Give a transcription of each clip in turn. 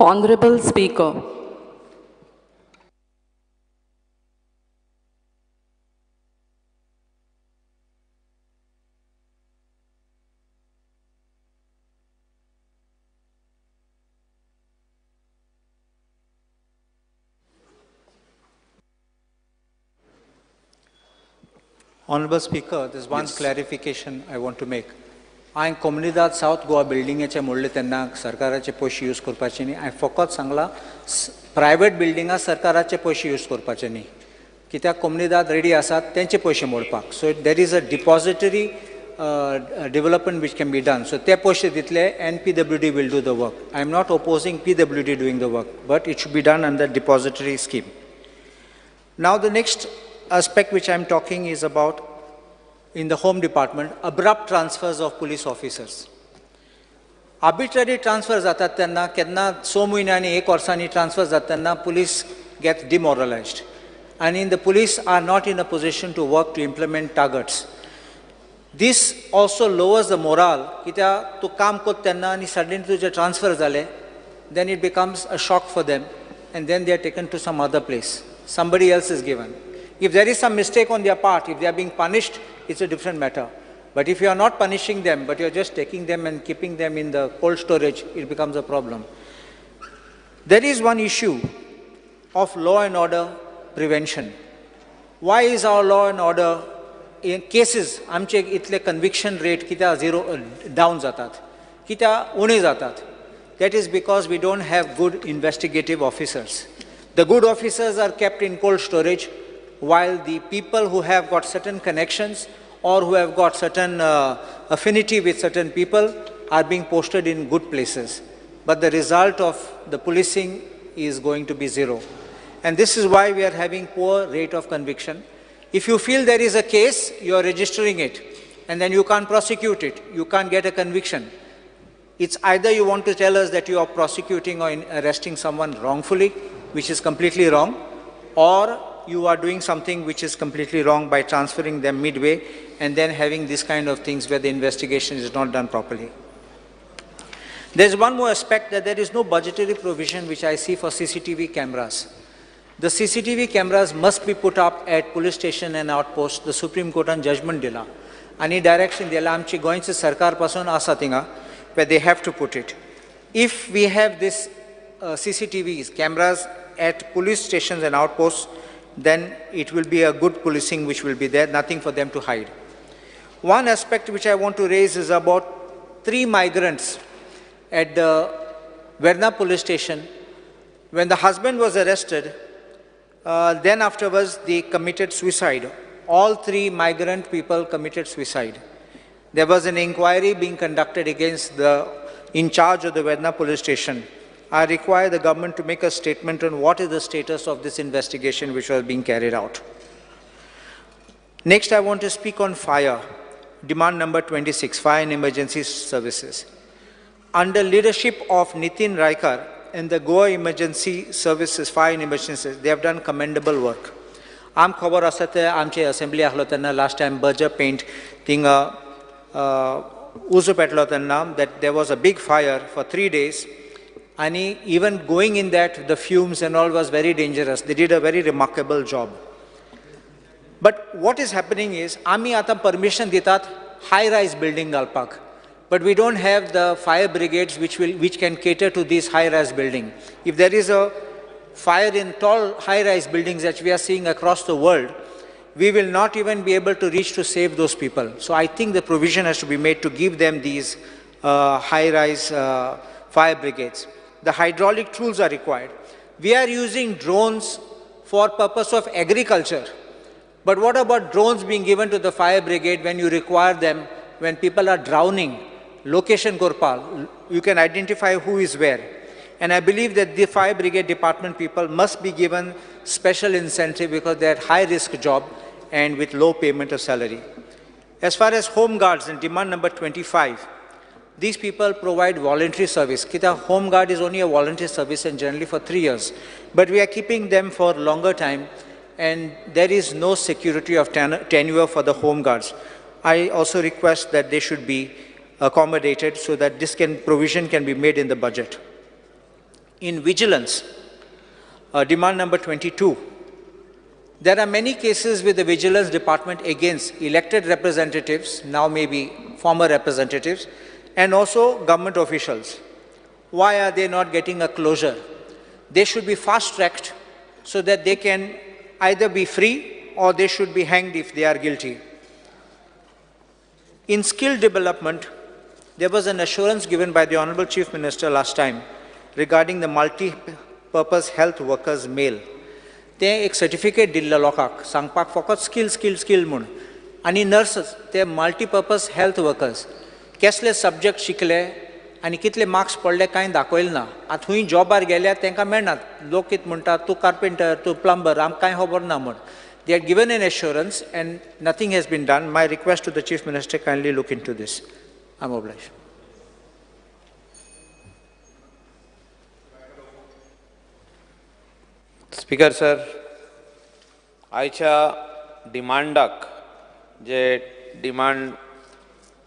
Honorable Speaker, Honorable Speaker, there's one clarification I want to make. हांवें कोमुनिदाद south Goa बिल्डिंगेचे म्हणले तेन्ना सरकाराचे पयशे यूज करपाचे न्ही. हांवें फकत सांगलां प्रायवेट बिल्डिंगां सरकाराचे पयशे यूज करपाचे न्ही. कित्याक कोमुनिदाद रेडी आसात तेंचे पयशे मोडपाक. So there is a depository development which can be done. So ते पयशे दितले and PWD will do the work. I am not opposing PWD doing the work, but it should be done under depository scheme. Now the next aspect which I am talking is about in the Home Department, abrupt transfers of police officers. Arbitrary transfers जातात तेन्ना केन्ना 6 म्हयन्यांनी 1 वर्सांनी transfers जातात तेन्ना police get demoralized. And the police are not in a position to work to implement targets. This also lowers the morale. कित्याक तूं काम करता तेन्ना आनी suddenly तुजे transfer जाले, then it becomes a shock for them, and then they are taken to some other place. Somebody else is given. If there is some mistake on their part, if they are being punished, it's a different matter. But if you are not punishing them, but you are just taking them and keeping them in the cold storage, it becomes a problem. There is one issue of law and order prevention. Why is our law and order in cases आमचे इतले conviction rate कित्याक zero down जातात, कित्याक उणे जातात? That is because we don't have good investigative officers. The good officers are kept in cold storage, while the people who have got certain connections or who have got certain affinity with certain people are being posted in good places. But the result of the policing is going to be zero. And this is why we are having poor rate of conviction. If you feel there is a case, you are registering it, and then you can't prosecute it, you can't get a conviction. It's either you want to tell us that you are prosecuting or arresting someone wrongfully, which is completely wrong, or you are doing something which is completely wrong by transferring them midway and then having these kind of things where the investigation is not done properly. There's one more aspect, that there is no budgetary provision which I see for CCTV cameras. The CCTV cameras must be put up at police station and outposts. The Supreme Court on judgment dila. Any direction dila amchi goinchi sarkar pasun asa tinga, where they have to put it. If we have this CCTVs, cameras at police stations and outposts, then it will be a good policing which will be there, nothing for them to hide. One aspect which I want to raise is about 3 migrants at the Verna police station. When the husband was arrested, then afterwards they committed suicide. All 3 migrant people committed suicide. There was an inquiry being conducted against the in charge of the Verna police station. I require the government to make a statement on what is the status of this investigation which was being carried out. Next, I want to speak on fire. Demand number 26, fire and emergency services. Under leadership of Nitin Raikar and the Goa Emergency Services, Fire and Emergencies, they have done commendable work. Am khabar asate amche assembly ahlo tanna last time Berger Paint tinga uzu petlo tanna that there was a big fire for 3 days. And even going in that, the fumes and all was very dangerous. They did a very remarkable job. But what is happening is, Ami ata permission ditat high-rise building galpak. But we don't have the fire brigades which can cater to these high-rise building. If there is a fire in tall high-rise buildings that we are seeing across the world, we will not even be able to reach to save those people. So I think the provision has to be made to give them these high-rise fire brigades. The hydraulic tools are required. We are using drones for purpose of agriculture. But what about drones being given to the fire brigade when you require them, when people are drowning? Location Gorpal, you can identify who is where. And I believe that the fire brigade department people must be given special incentive because they are high risk job and with low payment of salary. As far as home guards and demand number 25, these people provide voluntary service. Kita home guard is only a voluntary service and generally for 3 years. But we are keeping them for longer time and there is no security of tenure for the home guards. I also request that they should be accommodated so that this provision can be made in the budget. In Vigilance, demand number 22, there are many cases with the Vigilance Department against elected representatives, now maybe former representatives, and also government officials. Why are they not getting a closure? They should be fast-tracked so that they can either be free or they should be hanged if they are guilty. In skill development, there was an assurance given by the Honorable Chief Minister last time regarding the multi-purpose health workers mail. ते एक certificate दिल्ले लोकांक सांगपाक फकत skill म्हूण आनी nurses ते multipurpose health workers कसले सब्जेक्ट शिकले आनी कितले मार्क्स पडले कांय दाखयलें ना. आतां खंय जॉबार गेल्यार तांकां मेळनात. लोक कितें म्हणटात तूं कार्पेंटर तूं प्लंबर आमकां कांय खबर ना म्हूण. They had given an assurance and nothing has been done. My request to the Chief Minister, kindly look into this. I'm obliged. Speaker sir, आयच्या डिमांडाक जे डिमांड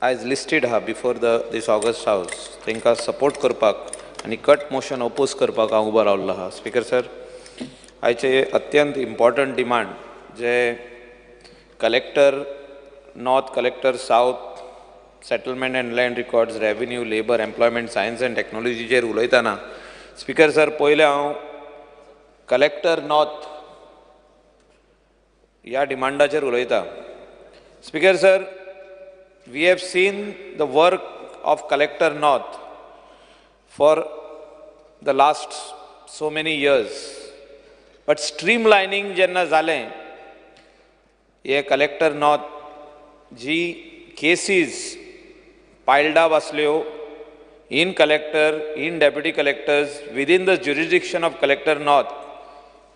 आयज लिस्टेड आहा बिफोर दिस ऑगस्ट हाऊस तांकां सपोर्ट करपाक आनी कट मोशन ओपोज करपाक हांव उबो रावल्लो आहा. स्पीकर सर, आयचे अत्यंत इम्पॉर्टंट डिमांड जे collector north, collector south, settlement and land records, revenue, labour, employment, science and टेक्नॉलॉजीचेर उलयतना स्पीकर सर पयले हांव कलेक्टर नॉर्थ ह्या डिमांडाचेर उलयता. Speaker sir, we have seen the work of collector north for the last so many years, but streamlining जेन्ना जालें हे कलेक्टर नॉर्थ जी केसीस पायल्ड अप आसल्यो in collector, in deputy collectors, within the jurisdiction of collector north,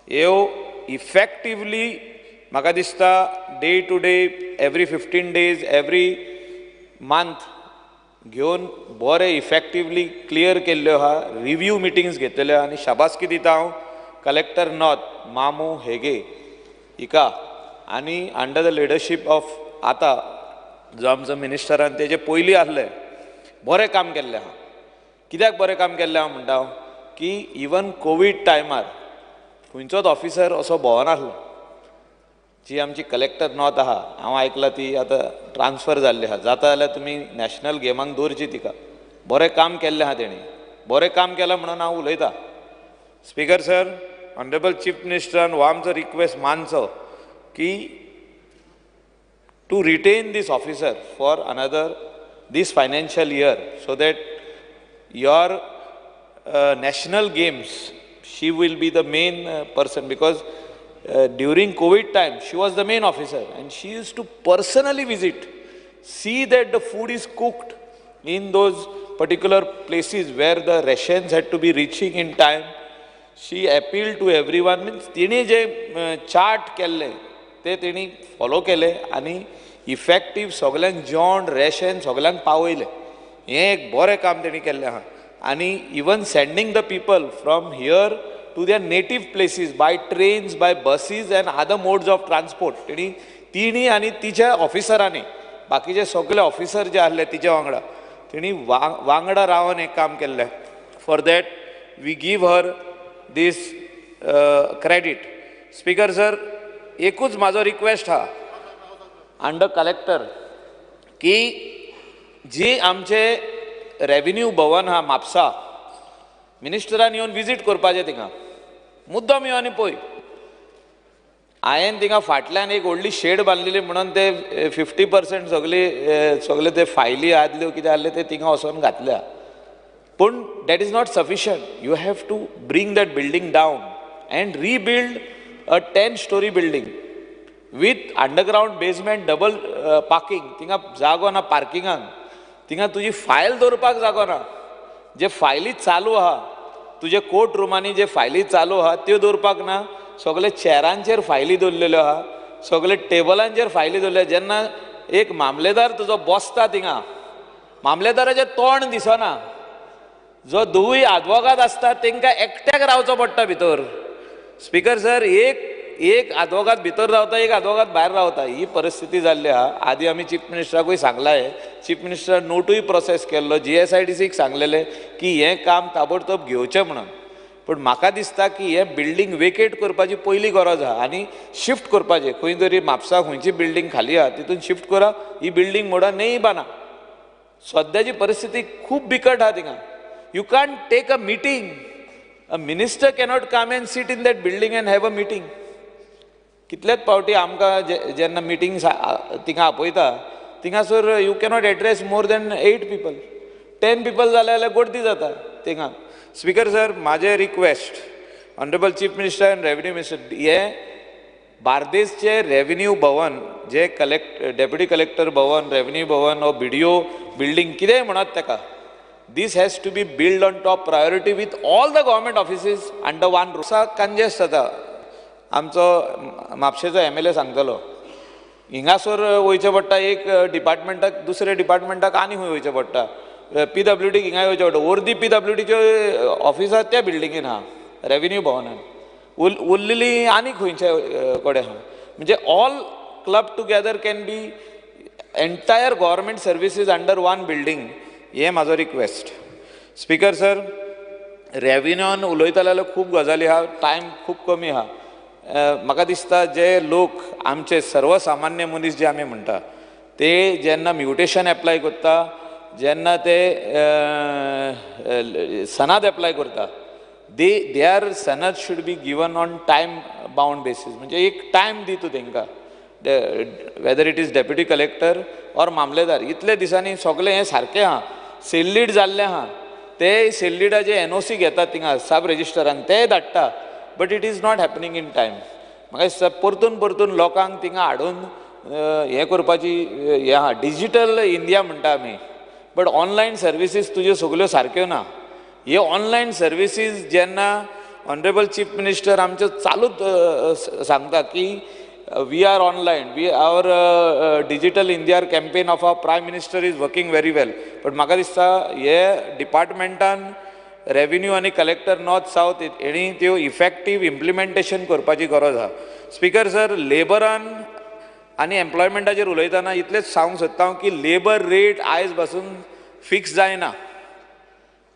ह्यो effectively म्हाका दिसता day to day, every 15 days, every month घेवन बरे इफेक्टिवली क्लियर केल्ल्यो आहा. रिव्यू मिटिंग्स घेतल्यो आनी शाबासकी दिता हांव कलेक्टर नॉर्थ मामू हेगे हिका आनी अंडर द लिडरशीप ऑफ आतां जो आमचो मिनिस्टरान तेजे पयलीं आसले बरें काम केल्लें आहा. कित्याक बरें काम केल्लें हांव म्हणटा की इवन कोवीड टायमार खंयचोच ऑफिसर असो भोंवनासलो. जी आमची कलेक्टर नॉर्थ आहा, हांव आयकलां ती आतां ट्रान्सफर जाल्ली आहा. जाता जाल्यार तुमी नॅशनल गेमांक दवरची तिका. बरें काम केल्लें आहा तेणी, बरें काम केलां म्हणून हांव उलयतां. स्पीकर सर, ऑनरेबल चीफ मिनिस्टरान हो आमचो रिक्वेस्ट मानचो की to retain this officer for another this financial year so that your national games, she will be the main person, because during COVID time she was the main officer and she used to personally visit, see that the food is cooked in those particular places where the rations had to be reaching in time. She appealed to everyone. Means तिने जे chart केल्ले ते तिने follow केले आनी effective सगळ्यांक जेवण ration सगळ्यांक पावयलें. हें एक बरें काम तेणी केल्लें आहा. आनी even sending the people from here to their native places by trains, by buses and other modes of transport तिणी आनी तिच्या ऑफिसरांनी, बाकीचे सगळे ऑफिसर जे आसले तिच्या वांगडा, तिणी वांगडा रावन एक काम केल्लें. For that we give her this credit. Speaker sir, एकूच म्हाजो रिक्वेस्ट आहा अंडर कलेक्टर की जी आमचे रेव्हेन्यू भवन हा म्हापसा, मिनिस्टरान येवन विजीट करपाचें थिंगा मुद्दम येवन आनी पळय. हांवें थिंगा फाटल्यान एक व्हडली शेड बांदलेली म्हणून ते 50% सगळे ते फायली आदल्यो कितें आहले ते थिंगा वचोन घातल्या. पूण that is not sufficient. You have to bring that building down and rebuild a 10-story बिल्डींग with underground basement, double parking. थिंगा जागो ना पार्किंगाक. थिंगा तुजी फायल दवरपाक जागो ना. जे फायली चालू आहा, तुजे कोर्ट रुमांनी जे फायली चालू आहा त्यो दवरपाक ना. सगळे चॅरांचेर फायली दवरलेल्यो आहा, सगळे टेबलांचेर फायली दवरल्या. जेन्ना एक मामलेदार तुजो बसता थिंगा, मामलेदाराचें तोंड दिसना. जो दुय आदवोगाद आसता तांकां एकट्याक रावचो पडटा भितर. स्पीकर सर, एक आदवोगाद भितर रावता, एक आदवोगाद भायर रावता. ही परिस्थिती जाल्ली आहा. आदी आमी चीफ मिनिस्टराकूय सांगलाय, चीफ मिनिस्टर नोटूय प्रोसेस केल्लो, GSIDCक सांगलेलें की हें काम ताबडतोब घेवचें म्हणून. पण म्हाका दिसता की हे बिल्डींग वेकेट करपाची पयली गरज आहा आनी शिफ्ट करपाचें खंय तरी म्हापसा खंयची बिल्डींग खाली आहा तितून शिफ्ट करा, ही बिल्डींग मोडा नई बांदा. सद्याची परिस्थिती खूब बिकट आहा थिंगा. You can't take a meeting. A minister cannot come and sit in that building and have a meeting. कितलेच फावटी आमकां जेन्ना मिटींग थिंगा आपयता थिंगासर you cannot address more than 8 people. 10 people जाले जाल्यार गर्दी जाता थिंगा. स्पीकर सर, म्हाजें request honourable chief minister and revenue minister, हे बार्देसचे रेव्हेन्यू भवन जे डेप्युटी कलेक्टर भवन, रेव्हेन्यू भवन व BDO बिल्डींग कितेंय म्हणत ताका, this has to be built on top priority with all the government offices under one roof. Congest जाता. आमचो म्हापशेचो MLA सांगतलो हिंगासर वयचें पडटा एक डिपार्टमेंटाक दुसऱ्या डिपार्टमेंटाक आनी खंय वयचें पडटा. PWDक हिंगा वयचें पडटा. अर्दी PWDचे ऑफिसां त्या बिल्डिंगेन आहा, रेव्हेन्यू भवनान. उरलेली आनी खंयचे कडेन आहा. म्हणजे all club together can be entire government services under one building. हे म्हाजो रिक्वेस्ट. स्पीकर सर, रेव्हेन्यून उलयता जाल्यार खूब गजाली आहा, टायम खूब कमी आहा. म्हाका दिसता जे लोक आमचे सर्वसामान्य मनीस जे आमी म्हणटा ते जेन्ना म्युटेशन एप्लाय करता, जेन्ना ते सनाद एप्लाय करता, दे आर सनद should be given on time bound basis. म्हणजे एक टायम दी तूं तेंकां, whether it is deputy collector or मामलेदार. इतले दिसांनी सगळें हें सारकें आहा. सेल जाल्लें आहा, ते सेल लीडाचे NOC घेतात थिंगा सब रेजिस्टरान, ते धाडटा. But it is not happening in time. म्हाका दिसता परतून परतून लोकांक थिंगा हाडून हें करपाची हें आहा. डिजिटल इंडिया म्हणटा आमी, बट ऑनलायन सर्विसीस तुज्यो सगल्यो सारक्यो ना. हे ऑनलायन सर्विसीस जेन्ना ऑनरेबल चीफ मिनिस्टर आमचे चालूच सांगता की we are online, our digital India campaign of our prime minister is working very well. But म्हाका दिसता हे डिपार्टमेंटान रेव्हेन्यू आनी कलेक्टर नॉर्थ सावथ हेणी त्यो इफेक्टीव इम्प्लिमेंटेशन करपाची गरज आहा. स्पीकर सर, लेबरान आनी एम्प्लॉयमेंटाचेर उलयतना इतलेंच सांगूंक सोदता हांव की लेबर रेट आयज पासून फिक्स जायना.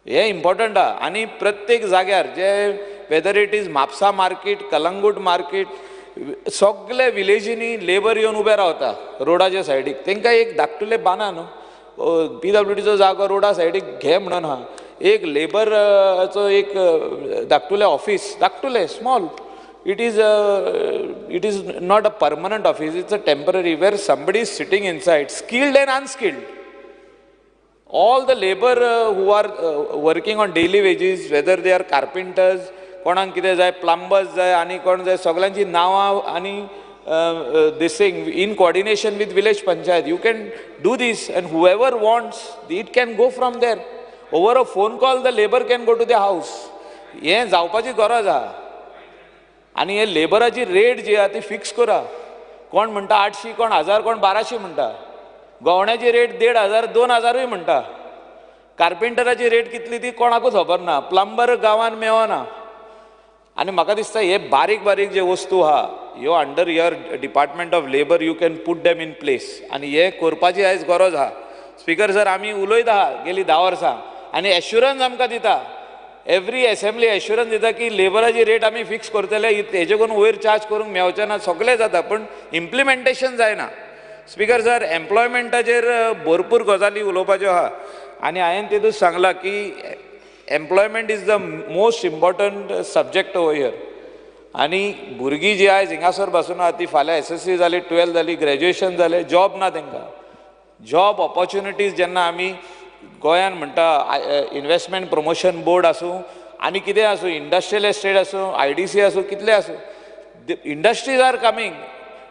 हे इम्पॉर्टंट आहा. आनी प्रत्येक जाग्यार जे whether it is Mapusa market, Calangute market, सगळे विलेजींनी लेबर येवन उबे रावता रोडाच्या सायडीक. तांकां एक धाकटुलें बांदा न्हू, PWDचो जागो रोडा सायडीक घे म्हणून आहा. एक लेबरचो एक धाकटुलें ऑफिस, धाकटुलें small, it is not a permanent office, it's a temporary where somebody is sitting inside, skilled and unskilled. All the labour who are working on daily wages, whether they are carpenters, कोणाक कितें जाय, प्लंबर्स जाय आनी कोण जाय, सगळ्यांची नांवां आनी this thing in coordination with village panchayat, you can do this, and whoever wants it can go from there. Over a phone call the labor can go to the house. हे जावपाची गरज आहा. आनी हे लेबराची रेट जी आहा ती fix करा. कोण म्हणटा 800, कोण 1000, कोण 1200 म्हणटा. गवण्याची रेट 1500, 2000 म्हणटा. कार्पेंटराची रेट कितली ती कोणाकूच खबर ना. प्लंबर गांवान मेवना. आनी म्हाका दिसता हे बारीक बारीक जे वस्तू आहा ह्यो under your department of labour you can put them in place. आनी हे करपाची आयज गरज आहा. स्पीकर सर, आमी उलयता आहा गेली 10 वर्सां आनी एश्युरन्स आमकां दिता, एवरी असेंब्ली एश्युरन्स दिता की लेबराची रेट आमी फिक्स करतले, हेजे करून वयर चार्ज करूंक मेवचें ना. सगळें जाता पण इम्प्लिमेंटेशन जायना. स्पीकर सर, एम्प्लॉयमेंटाचेर भरपूर गजाली उलोवपाच्यो आहा आनी हांवें तेतूंत सांगलां की employment is the most important subject over here. आनी भुरगीं जी आयज हिंगासर बसून आहा ती फाल्यां SSC जाली, 12th जाली, ग्रॅज्युएशन जालें, जॉब ना तांकां. जॉब ऑपॉर्च्युनिटीज जेन्ना आमी गोंयान म्हणटा इन्व्हेस्टमेंट प्रमोशन बोर्ड आसूं आनी कितें आसूं, इंडस्ट्रियल एस्टेट आसूं, IDC आसूं, कितले आसूं, industries are coming,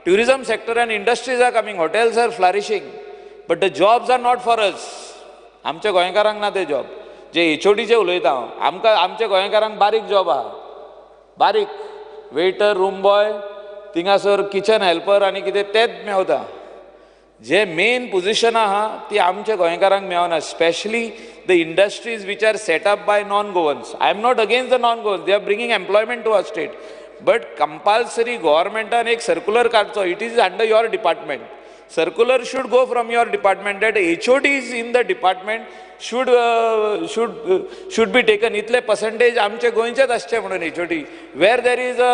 tourism sector and industries are coming, hotels are flourishing, but the jobs are not for us. आमच्या गोंयकारांक ना ते जॉब. जे HODचे उलयता हांव, आमकां आमच्या गोंयकारांक बारीक जॉब आहा, बारीक वेटर, रूम बॉय, थिंगासर किचन हेल्पर आनी कितें तेच मेवता. जे मेन पोजिशन आहा ती आमच्या गोंयकारांक मेवना. Specially the industries which are set up by non Goans. I am not against the non Goans, they are bringing employment to our state, but compulsory गव्हर्मेंटान एक सर्क्युलर काडचो, it is under your department. circular should go from your department that HODs in the department should be taken. इतले percentage आमचे गोंयचेच आसचे म्हणून HOD where there is a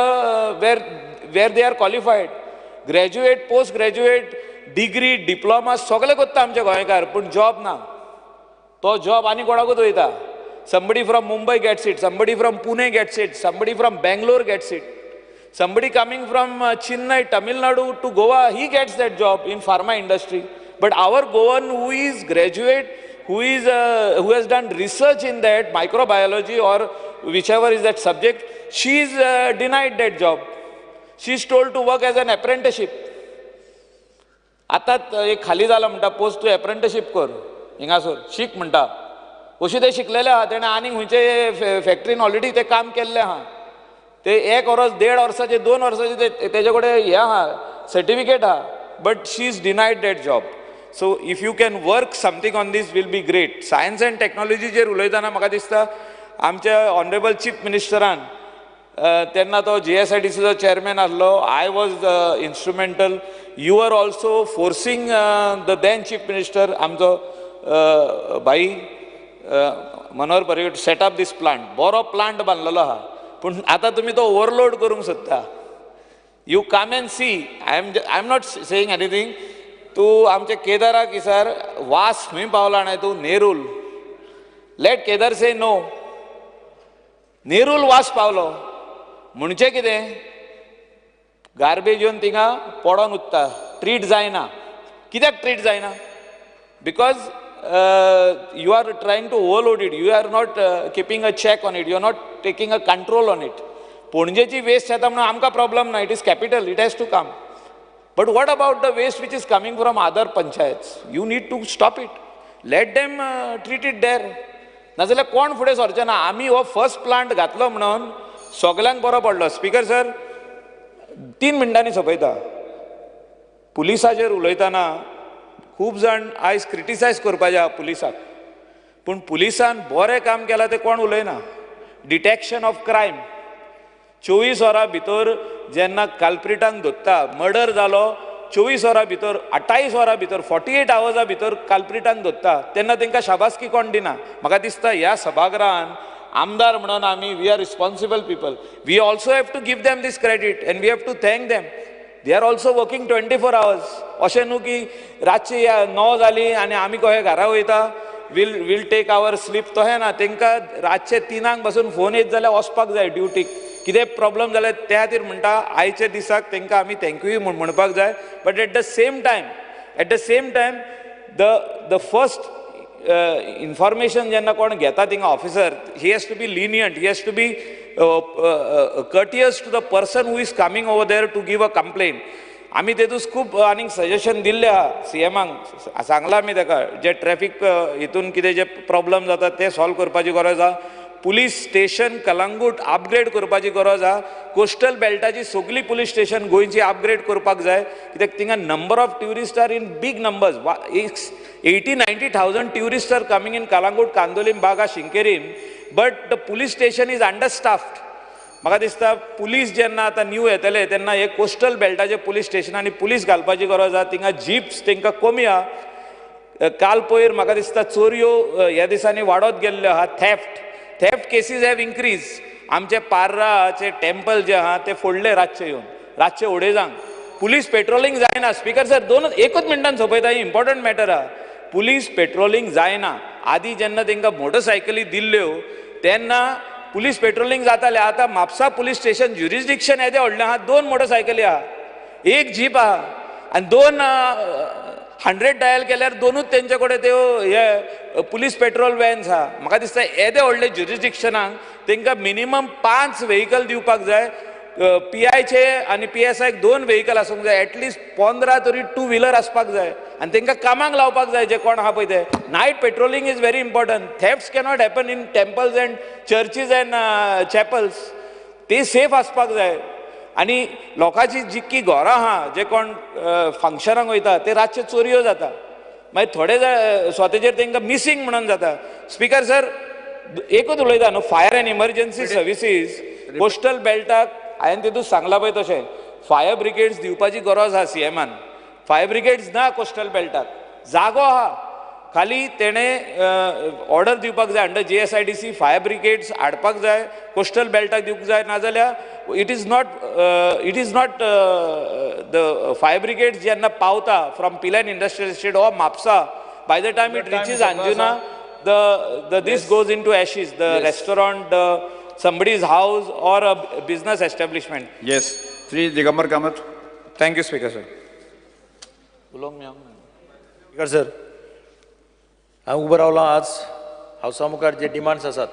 where they are qualified, graduate, post graduate, degree, diploma सगळे करता आमचे गोंयकार, पूण job ना. तो जॉब आनी कोणाकूच वयता. Somebody from Mumbai gets it, somebody from Pune gets it, somebody from Bangalore gets it. Somebody coming from Chennai, Tamil Nadu to Goa, he gets that job in pharma industry. But our Goan who is graduate, who has done research in that microbiology or whichever is that subject, she is denied that job. She is told to work as an apprenticeship. आता एक खाली जाला म्हणटा post तूं apprenticeship कर हिंगासर शिक म्हणटा. अशें ते शिकलेले आहा, तेणें आनीक खंयचे फॅक्टरीन ऑलरेडी ते काम केल्लें आहा. ते 1 वर्स 1.5 वर्साचे 2 वर्साचे तेजे कडेन हें आहा, सर्टिफिकेट आहा, but she is denied that job. So if you can work something on this will be great. Science and टॅक्नॉलॉजीचेर उलयतना म्हाका दिसता आमच्या ऑनरेबल चीफ मिनिस्टरान तेन्ना तो GSIDCचो चेअरमॅन आसलो. I was instrumental. You are also forcing the then chief minister आमचो भाई Manohar Parrikar to set up this plant. बरो प्लांट बांदलेलो आहा, पूण आतां तुमी तो ओवरलोड करूंक सोदता. You come end C. I am not saying anything. तूं आमचे केदाराक इसार वास खंय पावला जाणाय तूं? Nerul. Let Kedar say no. Nerul वास पावलो म्हणजे कितें? गार्बेज येवन थिंगा पडोन उरता, ट्रीट जायना. कित्याक ट्रीट जायना? Because you are trying to overload it. You are not keeping a check on it. You are not taking a control on it. पणजेची वेस्ट येता म्हणून आमकां प्रॉब्लम ना. It is capital. It has to come. But what about the waste which is coming from other panchayats? You need to stop it. Let them treat it there. नाजाल्यार कोण फुडें सरचें ना. आमी हो फर्स्ट प्लांट घातलो म्हणून सगळ्यांक बरो पडलो. स्पीकर सर 3 मिनटांनी सोंपयता. पुलिसाचेर उलयतना खूब जाण आयज क्रिटिसायज करपाचे आहा पुलिसाक, पूण पुलिसान बरें काम केलां तें कोण उलयना. Detection of crime. 24 वरां भितर जेन्ना कल्प्रिटांक धरता, मर्डर जालो 24 वरां भितर, 28 वरां भितर, 48 आवर्सा भितर कल्प्रिटांक धरता, तेन्ना तांकां शाबासकी कोण दिना. म्हाका दिसता ह्या सभागृहान आमदार म्हणून आमी we are responsible people. We also have to give them this credit and we have to thank them. They are also working 24 hours. अशें न्हू की रातची 9 जाली आनी आमी कशें घरा वयता, वील टेक आवर स्लीप. तशें ना. तांकां रातचे 3 पासून फोन येत जाल्यार वचपाक जाय ड्युटीक. कितें प्रॉब्लम जाल्यार त्या खातीर म्हणटा आयच्या दिसाक तांकां आमी थँक्यू म्हणपाक जाय. But at the same time the first information जेन्ना कोण घेता थिंगा officer, he has to be lenient. He has to be courteous to the person who is coming over there to give a complaint. आमी तेतूस खूब आनीक suggestion दिल्ले आहा. CMाक सांगला आमी ताका जे ट्रॅफिक हितून कितें जे प्रॉब्लम जाता ते सॉल्व करपाची गरज आहा. पुलीस स्टेशन कलंगूट अपग्रेड करपाची गरज आहा. कोस्टल बेल्टाची सगळी पुलीस स्टेशन गोंयची अपग्रेड करपाक जाय. कित्याक थिंगा number of tourist are in big numbers. 80-90,000 tourist are coming in Calangute, Candolim, Baga, Sinquerim. But the police station is understaffed. म्हाका दिसता पुलीस जेन्ना आतां न्यू येतले तेन्ना हे कोस्टल बेल्टाचे पुलीस स्टेशनांनी पुलीस घालपाची गरज आहा. थिंगा जिप्स तांकां कमी आहा. काल पयर म्हाका दिसता चोरयो ह्या दिसांनी वाडत गेल्ल्यो आहा. Theft cases have increase. आमचे पार्राचे टेम्पल जे आहा ते फोडले रातचे येवन, रातचे उडेजांक. पुलीस पेट्रोलिंग जायना. स्पीकर सर एकूच मिनटान सोंपयता. ही इम्पॉर्टंट मॅटर आहा. पुलीस पेट्रोलिंग जायना. आदीं जेन्ना तांकां मोटरसायकली दिल्ल्यो तेन्ना पुलीस पेट्रोलिंग जाताले. आतां म्हापसा पुलीस स्टेशन ज्युरिस्डिक्शन येदें व्हडलें आहा. 2 मोटरसायकली आहा, 1 जीप आहा आनी 2 100 डायल केल्यार 2च तेंचे कडेन त्यो हे पुलीस पेट्रोल वॅन्स आहा. म्हाका दिसता येदें व्हडले ज्युरिस्डिक्शनाक तांकां मिनिमम 5 व्हेकल दिवपाक जाय. PIचे आनी PSIक 2 व्हेकल आसूंक जाय. एटलिस्ट 15 तरी 2 व्हिलर आसपाक जाय आनी तांकां कामाक लावपाक जाय जे कोण आहा पळय ते. Night patrolling is very important. Thefts cannot happen in temples and churches and chapels. ते सेफ आसपाक जाय. आनी लोकांची जितकी घरां आहा जे कोण फंक्शनाक वयता ते रातचे चोरयो जाता. मागीर थोडे स्वताचेर तांकां मिसींग म्हणून जाता. स्पीकर सर एकूच उलयता न्हू. Fire and emergency services coastal बेल्टाक हांवें तितून सांगला पळय तशें फायर ब्रिगेड्स दिवपाची गरज आहा CMान. फायर ब्रिगेड्स ना कोस्टल बेल्टाक जागो आहा खाली तेणे ऑर्डर दिवपाक जाय अंडर JSIDC फायर ब्रिगेड्स हाडपाक जाय कोस्टल बेल्टाक दिवंक जाय नाजाल्यार it is not the fire brigades जेन्ना पावता from पिलन industrial estate or Mapusa by the time it reaches Anjuna the this goes into ashes, the restaurant, somebody's house or a business establishment. Yes, Sri Digambar Kamath. Thank you, Speaker sir. Speaker sir, हांव उबो रावलो आज हावसा मुखार जे demands आसात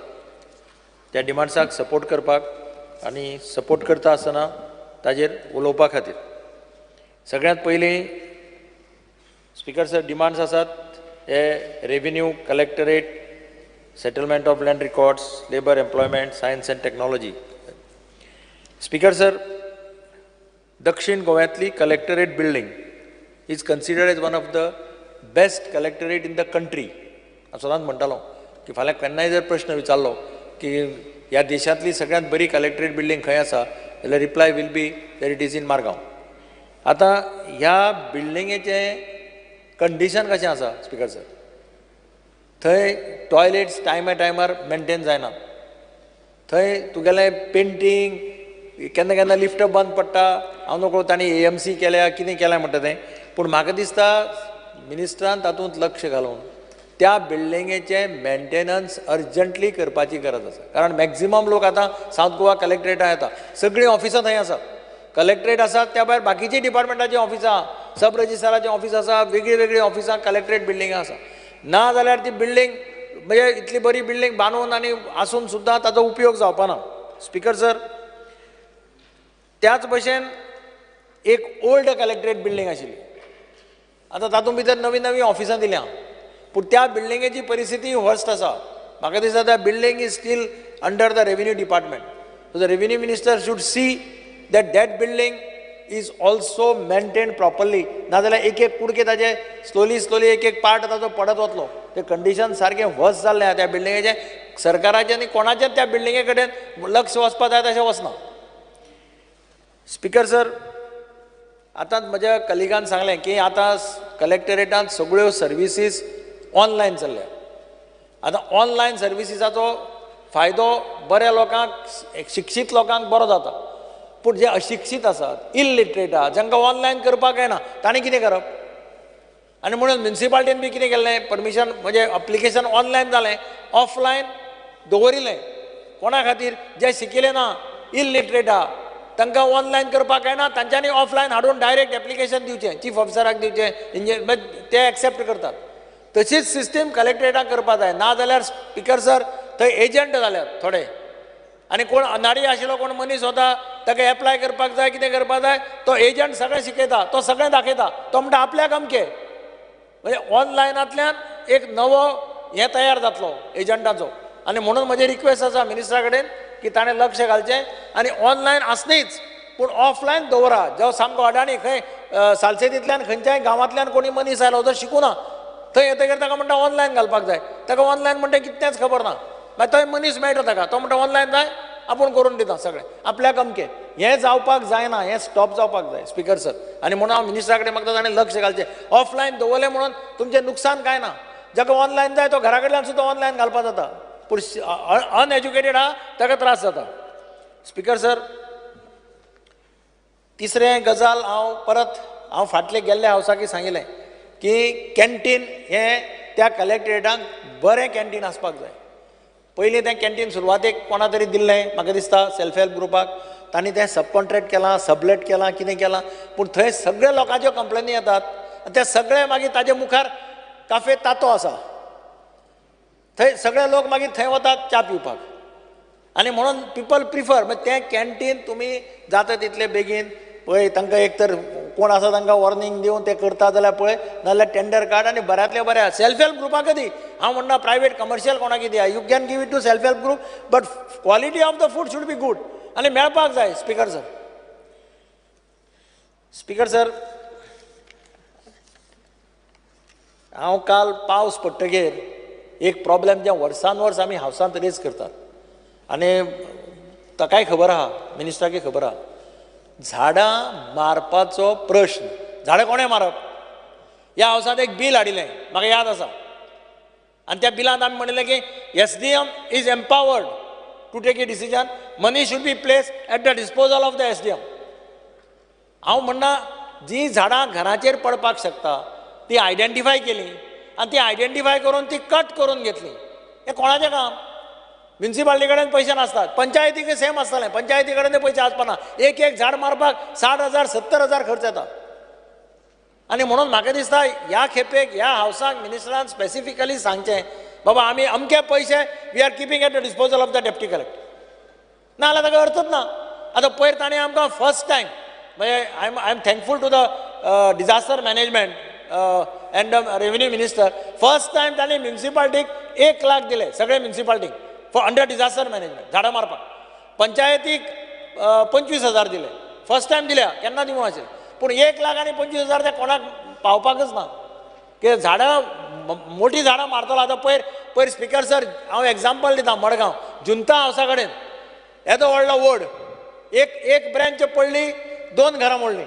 त्या डिमांड्साक support करपाक आनी सपोर्ट करता आसतना ताजेर उलोवपा खातीर सगळ्यांत पयलीं स्पीकर सर डिमांड्स आसात हे revenue collectorate settlement of land records labour employment science and technology speaker sir दक्षिण गोव्यांतली collectorate building is considered as one of the best collectorate in the country हांव सदांच म्हणटालो की फाल्यां केन्नाय जर प्रश्न विचारलो की ह्या देशांतली सगळ्यांत बरी कलेक्टरेट बिल्डींग खंय आसा जाल्यार reply will be that it is in Margao आतां ह्या बिल्डिंगेचें कंडिशन कशें आसा स्पीकर सर थंय टॉयलेट्स टायमार मेंटेन जायना थंय तुगेलें पेंटींग केन्ना केन्ना लिफ्ट बंद पडटा हांव नकळो तांणी AMC केल्या कितें केल्या म्हणटा तें पूण म्हाका दिसता मिनिस्टरान तातूंत लक्ष घालून त्या बिल्डिंगेचें मेंटेनन्स अर्जंटली करपाची गरज आसा कारण मॅक्झिमम लोक आतां सावथ गोवा कलेक्टरेटां येता सगळीं ऑफिसां थंय आसा कलेक्टरेट आसा त्या भायर बाकीची डिपार्टमेंटाची ऑफिसां सब रजिस्ट्राराचें ऑफिस आसा वेगळी वेगळी ऑफिसां कलेक्टरेट बिल्डिंगां आसा ना जाल्यार ती बिल्डींग म्हणजे इतली बरी बिल्डींग बांदून आनी आसून सुद्दां ताचो उपयोग जावपाना स्पीकर सर त्याच भशेन एक ओल्ड कलेक्टरेट बिल्डींग आशिल्ली आतां तातूंत भितर नवीं नवीं ऑफिसां दिल्या पूण त्या बिल्डिंगेची परिस्थिती वर्स्ट आसा म्हाका दिसता त्या building is still under the revenue department so the revenue minister should see that building is also maintained properly नाजाल्यार एक एक कुडके ताजे स्लोली एक पार्ट ताजो पडत वतलो ते कंडिशन सारकें वर्स्ट जाल्लें त्या बिल्डिंगेचें सरकाराचें आनी कोणाचेंच त्या बिल्डिंगे कडेन लक्ष वचपा जाय तशें वचना स्पीकर सर आतां म्हज्या कलिगान सांगलें की आतां कलेक्टरेटांत सगळ्यो सर्विसीस ऑनलायन चल्ल्या आतां ऑनलायन सर्विसीसाचो फायदो बऱ्या लोकांक शिक्षीत लोकांक बरो जाता पूण जे अशिक्षीत आसात इलिटरेट आहात जांकां ऑनलायन करपाक येना तांणी कितें करप आनी म्हणून म्युनिसिपालिटीन बी कितें केल्लें परमिशन म्हणजे अप्लिकेशन ऑनलायन जालें ऑफलायन दवरिल्लें कोणा खातीर जे शिकिल्ले ना इलिटरेट आहा तांकां ऑनलायन करपाक येना तांच्यांनी ऑफलायन हाडून डायरेक्ट एप्लिकेशन दिवचें चीफ ऑफिसराक दिवचें ते एक्सेप्ट करतात तशीच सिस्टीम कलेक्टरेटाक करपाक जाय ना जाल्यार स्पीकर सर थंय एजंट जाल्यात थोडे आनी कोण अनाडी आशिल्लो कोण मनीस होता ताका एप्लाय करपाक जाय कितें करपाक जाय तो एजंट सगळें शिकयता तो सगळें दाखयता तो म्हणटा आपल्याक अमकें म्हणजे ऑनलायनांतल्यान एक नवो हें तयार जातलो एजंटाचो आनी म्हणून म्हजी रिक्वेस्ट आसा मिनिस्टरा कडेन की ताणें लक्ष घालचें आनी ऑनलायन आसनीच पूण ऑफलायन दवरा जो सामको अडाणी खंय सालसेतींतल्यान खंयच्याय गांवांतल्यान कोणी मनीस आयलो जो शिकुना थंय येतकीर ताका म्हणटा ऑनलायन घालपाक जाय ताका ऑनलायन म्हणटा कितेंच खबर ना मागीर थंय मनीस मेळटा ताका तो म्हणटा ऑनलायन जाय आपूण करून दिता सगळें आपल्याक अमकें हें जावपाक जायना हें स्टॉप जावपाक जाय स्पीकर सर आनी म्हणून हांव मिनिस्टरा कडेन मागता ताणें लक्ष घालचें ऑफलायन दवरलें म्हणून तुमचें नुकसान कांय ना जाका ऑनलायन जाय तो घरा कडल्यान सुद्दां ऑनलायन घालपाक जाता पूण अनएज्युकेटेड आहा ताका त्रास जाता स्पीकर सर तिसरें गजाल हांव फाटले गेल्ल्या हावसाकी सांगिल्लें की कॅन्टीन हें त्या कलेक्टरेटाक बरें कॅन्टीन आसपाक जाय पयलीं तें कॅन्टीन सुरवातेक कोणा तरी दिल्लें म्हाका दिसता सेल्फ हेल्प ग्रुपाक तांणी तें सब कॉन्ट्रॅक्ट केलां सबलेट केलां कितें केलां पूण थंय सगळ्या लोकांच्यो कंप्लेनी येतात ते सगळे मागीर ताजे मुखार काफे तातो आसा थंय सगळे लोक मागीर थंय वतात च्या पिवपाक आनी म्हणून पिपल प्रिफर तें कॅन्टीन तुमी जाता तितले बेगीन पळय तांकां एक तर कोण आसा तांकां वॉर्निंग दिवन ते करता जाल्यार पळय नाजाल्यार टेंडर काड आनी बऱ्यांतल्या बऱ्या सेल्फ हेल्प ग्रुपाक दी हांव म्हणना प्रायवेट कमर्शियल कोणाक दिया you can give it to self help group but quality of the food should be good आनी मेळपाक जाय स्पीकर सर स्पीकर सर हांव काल पावस पडटकीर एक प्रॉब्लेम जे वर्सान वर्स आमी हावसांत रेज करतात आनी ताकाय खबर आहा मिनिस्टराकय खबर आहा झाडां मारपाचो प्रश्न झाडां कोणें मारप ह्या हावसात एक बील हाडिल्लें म्हाका याद आसा आनी त्या बिलांत आमी म्हणिल्लें की SDM is empowered to take a decision, money should be place at the disposal of the SDM. हांव म्हणना जी झाडां घराचेर पडपाक शकता ती आयडेंटिफाय केली आनी ती आयडेंटिफाय करून ती कट करून घेतली. हें कोणाचें काम? म्युन्सिपाल्टी कडेन पयशे नासतात, पंचायतीक सेम आसतलें, पंचायती कडेन ते पयशे आसपाना. एक झाड मारपाक 60,000 70,000 खर्च येता. आनी म्हणून म्हाका दिसता ह्या खेपेक ह्या हावसाक मिनिस्टरान स्पेसिफिकली सांगचें बाबा आमी अमके पयशे we are keeping at the disposal of the deputy collector. ना जाल्यार ताका अर्थच ना. आतां पयर ताणें आमकां फर्स्ट टायम म्हणजे I am thankful to the disaster management and the revenue minister. First time ताणें म्युन्सिपाल्टीक 1 लाख दिले सगळे म्युन्सिपाल्टीक फॉर अंडर डिजास्टर मॅनेजमेंट झाडां मारपाक. पंचायतीक 25,000 दिले. फर्स्ट टायम दिल्या, केन्ना दिवं नाशिल्ले. पूण 1 लाख आनी 25,000 ते कोणाक पावपाकच ना. की झाडां मोठी झाडां मारतलो. आतां पयर स्पिकर सर हांव एग्जाम्पल दिता. मडगांव जुंता हावसा कडेन येदो व्हडलो वड, एक ब्रँच पडली, 2 घरां मोडलीं.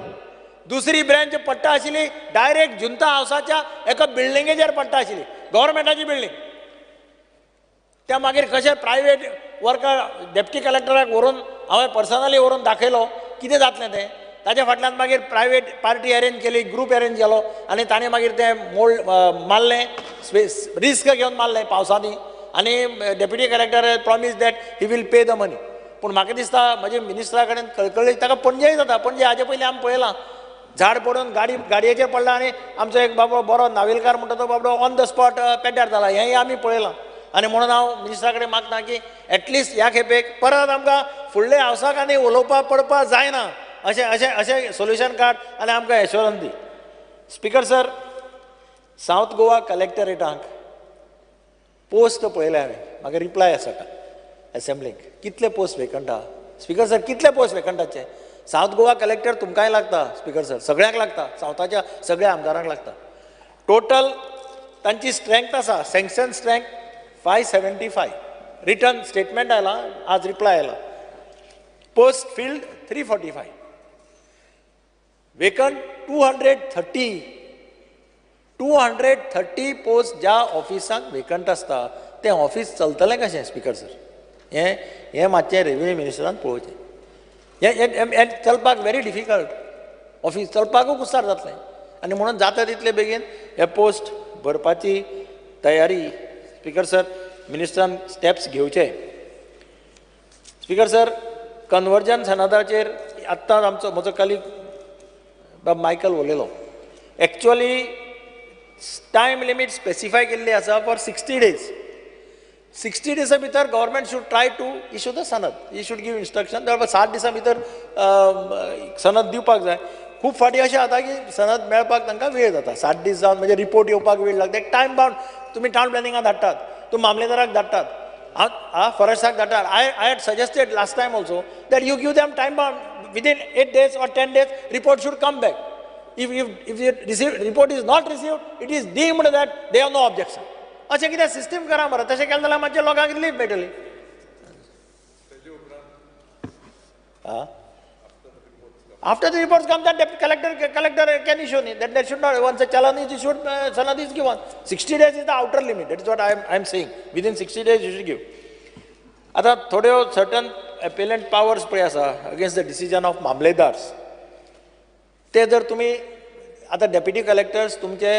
दुसरी ब्रँच पडटा आशिल्ली डायरेक्ट जुंता हावसाच्या एका बिल्डिंगेचेर पडटा आशिल्ली, गव्हर्मेंटाची बिल्डींग. त्या मागीर कशें प्रायवेट वर्कर डेप्टी कलेक्टराक व्हरून हांवें पर्सनली व्हरून दाखयलो कितें जातलें तें. ताच्या फाटल्यान मागीर प्रायवेट पार्टी अरेंज केली, ग्रूप अरेंज केलो आनी ताणें मागीर तें मारलें, रिस्क घेवन मारलें पावसांनी. आनी deputy collector promise that he will pay the money. पूण म्हाका दिसता म्हजे मिनिस्टरा कडेन कळकळी ताका पणजेय जाता. पणजे हाजे पयलीं आमी पळयलां झाड पडून गाडयेचेर पडला आनी आमचो एक बाबडो बरो नावेलकार म्हणटा तो बाबडो ऑन द स्पॉट पेड्ड्यार जाला. हेंय आमी पळयलां. आनी म्हणून हांव मिनिस्टरा कडेन मागता की एटलिस्ट ह्या खेपेक परत आमकां फुडल्या हावसाक आनी उलोवपा पडपा जायना अशें सोल्युशन काड आनी आमकां एश्योरन्स दी. स्पिकर सर, सावथ गोवा कलेक्टरेटांक पोस्ट पळयले हांवें. म्हाका रिप्लाय आसा एसेंब्लीक कितले पोस्ट वेकंट आहा. स्पिकर सर, कितले पोस्ट वेकंटाचे? सावथ गोवा कलेक्टर तुमकांय लागता स्पिकर सर, सगळ्यांक लागता, सावथाच्या सगळ्या आमदारांक लागता. टोटल तांची स्ट्रेंथ आसा, सँक्शन स्ट्रेंथ 575. रिटर्न स्टेटमेंट आयला, आज रिप्लाय आयला. Post field 345. वेकंट 230 पोस्ट ज्या ऑफिसांक वेकंट आसता तें ऑफिस चलतलें कशें स्पिकर सर? हें मातशें रेव्हेन्यू मिनिस्टरान पळोवचें. हें चलपाक व्हेरी डिफिकल्ट. ऑफिस चलपाकूच कुस्तार जातलें. आनी म्हणून जाता तितले बेगीन हे पोस्ट भरपाची तयारी स्पिकर सर मिनिस्टरान स्टेप्स घेवचे. स्पिकर सर, कन्वर्जन सनादाचेर आत्ताच आमचो म्हजो कलीग बाब मायकल उलयलो. एक्चुअली टायम लिमीट स्पेसिफाय केल्ली आसा फॉर 60 days. 60 दिसा भितर government should try to issue the sanad. He should give instruction. 7 दिसां भितर सनद दिवपाक जाय. खूब फाटी अशें जाता की सनद मेळपाक तांकां वेळ जाता. 7 दीस जावन म्हणजे रिपोर्ट येवपाक वेळ लागता. एक टायम बाउंड. तुमी टावन प्लॅनिंगाक धाडटात, तुमी मामलेदाराक धाडटात, फॉरेस्टाक धाडटात. I had suggested last time also that you give them time bound within 8 days or 10 days report should come back. If report is not received, it is deemed that they have no objection. अशें कितें system करा मरे. तशें केलें जाल्यार मातशें लोकांक leave मेळटली. After the reports come, that collector can issue that there should not, once a challan is issued, sanad is given. 60 days is the outer limit. That is what I am saying. Within 60 days you should give. आता थोड्यो certain appellant powers पळय आसा against the decision of मामलेदार्स. ते जर तुमी आतां deputy collectors तुमचे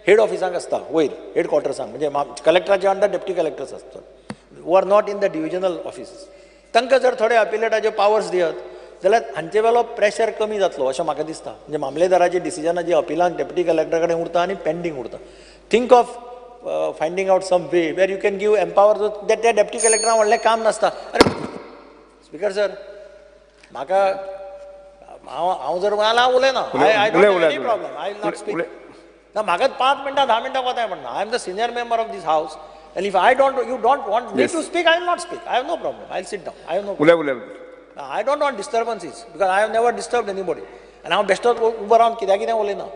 head ऑफिसांक आसता वयर हेड क्वॉर्टर्सांक म्हणजे कलेक्टराच्या अंडर डेप्युटी कलेक्टर्स आसतात who are not in the divisional offices. तांकां जर थोडे अपिलेटाचे पावर्स दियत जाल्यार हांचे वेलो प्रेशर कमी जातलो अशें म्हाका दिसता. म्हणजे मामलेदाराची डिसिजनां जी अपिलांक डेप्युटी कलेक्टर कडेन उरता आनी पेंडींग उरता. Think of finding out some way where you can give empower त्या डेप्युटी कलेक्टराक व्हडलें काम नासता. अरे स्पिकर सर, म्हाका हांव जर मला उलयना, I don't have any problem, I will not speak. ना म्हाका 5 मिनटां 10 मिनटां कोताय म्हणना. I am the senior member of this house and if you don't want me to speak, I will not speak. I have no problem. I will sit down. I have no problem. I don't want disturbances because I have never disturbed anybody. And I am best of ubar on कित्याक उलयना.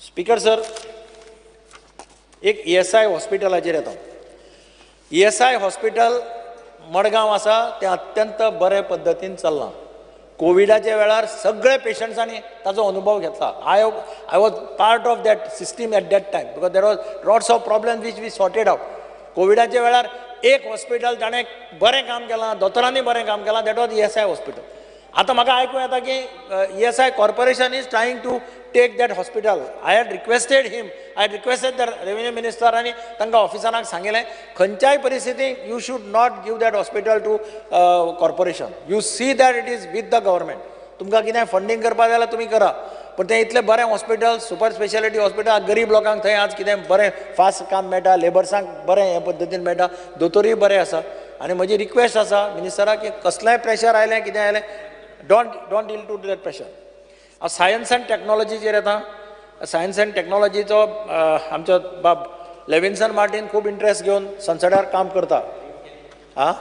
Speaker sir, एक ESI हॉस्पिटलाचेर येता. ESI hospital Madgaon आसा तें अत्यंत बरे पद्दतीन चल्लां. कोविडाच्या वेळार सगळे पेशंट्सांनी ताचो अनुभव घेतला. I was part of that system at that time because there was lots of problems which we sorted out. कोविडाच्या वेळार एक हॉस्पिटल ताणें बरें काम केलां, दोतोरांनी बरें काम केलां, दॅट वॉज ESI हॉस्पिटल. आतां म्हाका आयकूं येता की ESI corporation is trying to take that hospital. I had requested him, I had requested the revenue minister आनी तांकां ऑफिसरांक सांगिल्लें खंयच्याय परिस्थितीक you should not give that hospital to corporation. You see that it is with the government. तुमकां कितें funding करपा जाय जाल्यार तुमी करा, पण तें इतलें बरें हॉस्पिटल, सुपर स्पेशालिटी हॉस्पिटल, गरीब लोकांक थंय आज कितें बरें फास्ट काम मेळटा, लेबर्सांक बरें हे पद्दतीन मेळटा, दोतोरूय बरें आसा. आनी म्हजी रिक्वेस्ट आसा मिनिस्टराक की कसलेंय प्रेशर आयलें कितें आयलें don't deal to that pressure. हांव सायन्स एंड टॅक्नॉलॉजीचेर येता. सायन्स एंड टॅक्नॉलॉजीचो आमचो बाब लेविन्सन मार्टीन खूब इंट्रस्ट घेवन संसदार काम करता. आं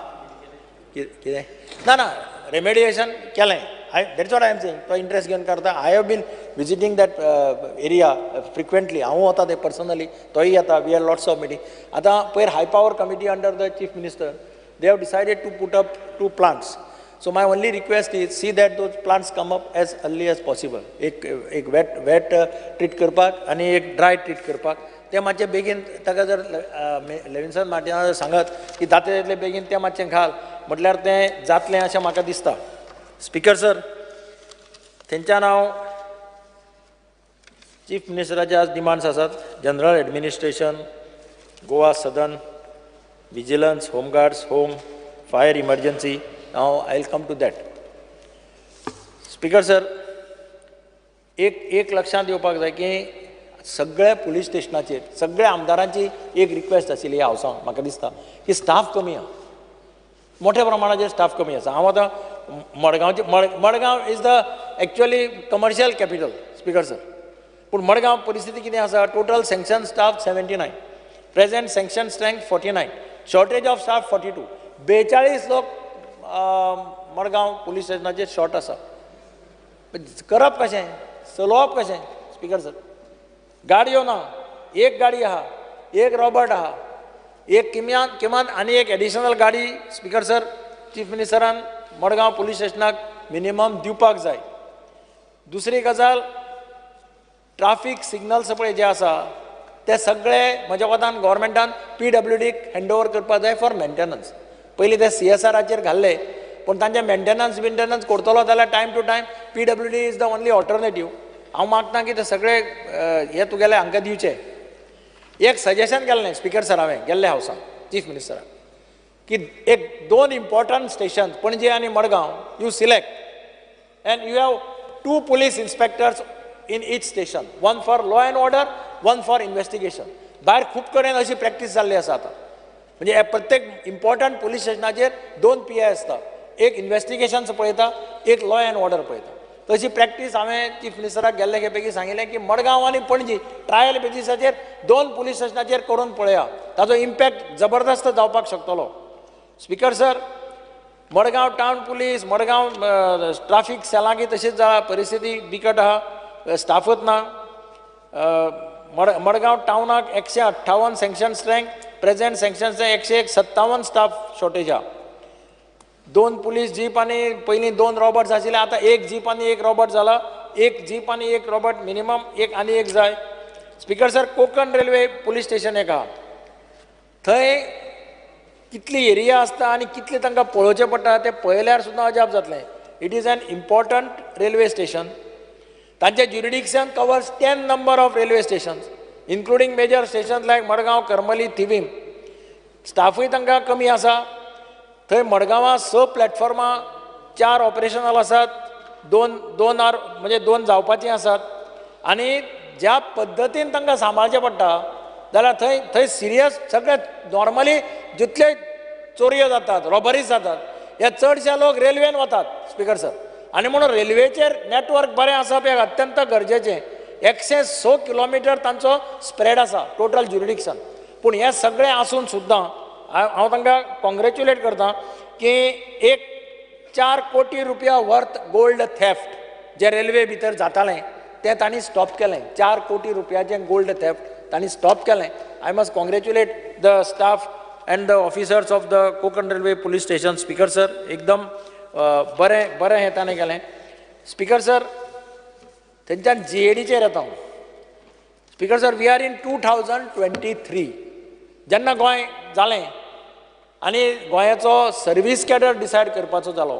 कितें ना रेमेडिएशन केलें. That's what I am saying. तो इंट्रस्ट घेवन करता. I have been visiting that area frequently. हांव वता ते पर्सनली, तोय येता. We have lots of meeting. आतां पयर high power committee under the chief minister they have decided to put up 2 plants. So my only request is see that those plants come up as early as possible. एक wet treat करपाक आनी एक dry treat करपाक. ते मातशें बेगीन ताका जर लेविन्सन मार्टिनाक सांगत की जाता तितले बेगीन तें मातशें घाल म्हटल्यार तें जातलें अशें म्हाका दिसता. स्पिकर सर, तेंच्या नांव चीफ मिनिस्टराचे आज डिमांड्स आसात. General administration, Goa Sadan, vigilance, home guards, home, fire emergency. Now I will come to that. Speaker sir, एक लक्षात येवपाक जाय की सगळ्या पुलीस स्टेशनाचेर सगळ्या आमदारांची एक रिक्वेस्ट आशिल्ली ह्या हावसांत म्हाका दिसता की स्टाफ कमी आहा. मोठ्या प्रमाणाचेर स्टाफ कमी आसा. हांव आतां Madgaon is the actually commercial capital speaker sir. पूण मडगांव परिस्थिती कितें आसा? Total sanction staff 79, present sanction strength 49, shortage of staff 42. 42 लोक मडगांव पुलीस स्टेशनाचेर शॉर्ट आसा. करप कशें, चलोवप कशें स्पीकर सर? गाडयो ना, एक गाडी आहा, एक रॉबर्ट आहा, एक किमान आनी एक एडिशनल गाडी स्पीकर सर चीफ मिनिस्टरान मडगांव पुलीस स्टेशनाक मिनिमम दिवपाक जाय. दुसरी गजाल, ट्राफीक सिग्नल्स पळय जे आसा ते सगळे म्हज्या कोतान गव्हर्मेंटान PWDक हँड ओवर करपाक जाय फॉर मेंटेनन्स. पयलीं ते CSRाचेर घाल्ले, पूण तांचे मेंटेनन्स करतलो जाल्यार time to time PWD is the only alternative. हांव मागता की ते सगळे हे तुगेले हांकां दिवचे. एक सजेशन केल्लें स्पीकर सर हांवें गेल्ले हावसांत चीफ मिनिस्टराक की एक 2 इम्पॉर्टंट स्टेशन पणजे आनी Madgaon you select end you have 2 police inspectors in each station, one for law and order, one for investigation. भायर खूब कडेन अशी प्रॅक्टीस जाल्ली आसा आतां. म्हणजे प्रत्येक इम्पॉर्टंट पुलीस स्टेशनाचेर 2 PI आसता. एक इन्व्हेस्टिगेशन्स पळयता, एक लॉ एंड ऑर्डर पळयता. तशी प्रॅक्टीस हांवें चीफ मिनिस्टराक गेल्ले खेपेकी सांगिल्लें की मडगांव आनी पणजी ट्रायल बेसिसाचेर 2 पुलीस स्टेशनाचेर करून पळया. ताचो इम्पॅक्ट जबरदस्त जावपाक शकतलो. Speaker sir, Madgaon town police, Madgaon traffic सेलांकी तशीच जाला. परिस्थिती बिकट आहा, स्टाफच ना. मडगांव टावनाक 158 sanction strength, present sanction strength 157 staff shortage आहा. 2 पुलीस जीप आनी पयलीं 2 रॉबर्ट्स आशिल्ले, आतां 1 जीप आनी 1 रॉबर्ट जाला. 1 जीप आनी 1 रॉबर्ट मिनिमम, एक आनी एक जाय. Speaker sir, Konkan railway police station एक आहा. थंय कितली एरिया आसता आनी कितले तांकां पळोवचें पडटा तें पळयल्यार सुद्दां अजाप जातलें. It is an important railway station. तांचें jurisdiction covers 10 number of railway stations including major stations like Madgaon, Karmali, Thivim. स्टाफूय तांकां कमी आसा. थंय मडगांवां 6 प्लॅटफॉर्मां, 4 ऑपरेशनल आसात, 2 आर म्हणजे 2 जावपाचीं आसात. आनी ज्या पद्दतीन तांकां सांबाळचें पडटा जाल्यार थंय सिरियस सगळे नॉर्मली जितले चोरयो जातात, रॉबरीज जातात, हे चडशे लोक रेल्वेन वतात स्पीकर सर. आनी म्हणून रेल्वेचेर नेटवर्क बरें आसप हें अत्यंत गरजेचें. 106 किलोमिटर तांचो स्प्रेड आसा टोटल ज्युरिडिक्शन. पूण हें सगळें आसून सुद्दां हांव तांकां कॉंग्रेच्युलेट करता की एक 4 कोटी रुपया वर्थ गोल्ड थेफ्ट जे रेल्वे भितर जातालें तें तांणी स्टॉप केलें. 4 कोटी रुपयाचें गोल्ड थेफ्ट तांणी स्टॉप केलें. I must congratulate the staff end the officers of the Konkan railway police station. Speaker sir, एकदम बरें हें ताणें केलें. स्पीकर सर त्यांच्यान GADचेर येता हांव. Speaker sir, we are in 2023 जेन्ना गोंय जालें आनी गोंयाचो सर्वीस कॅडर डिसायड करपाचो जालो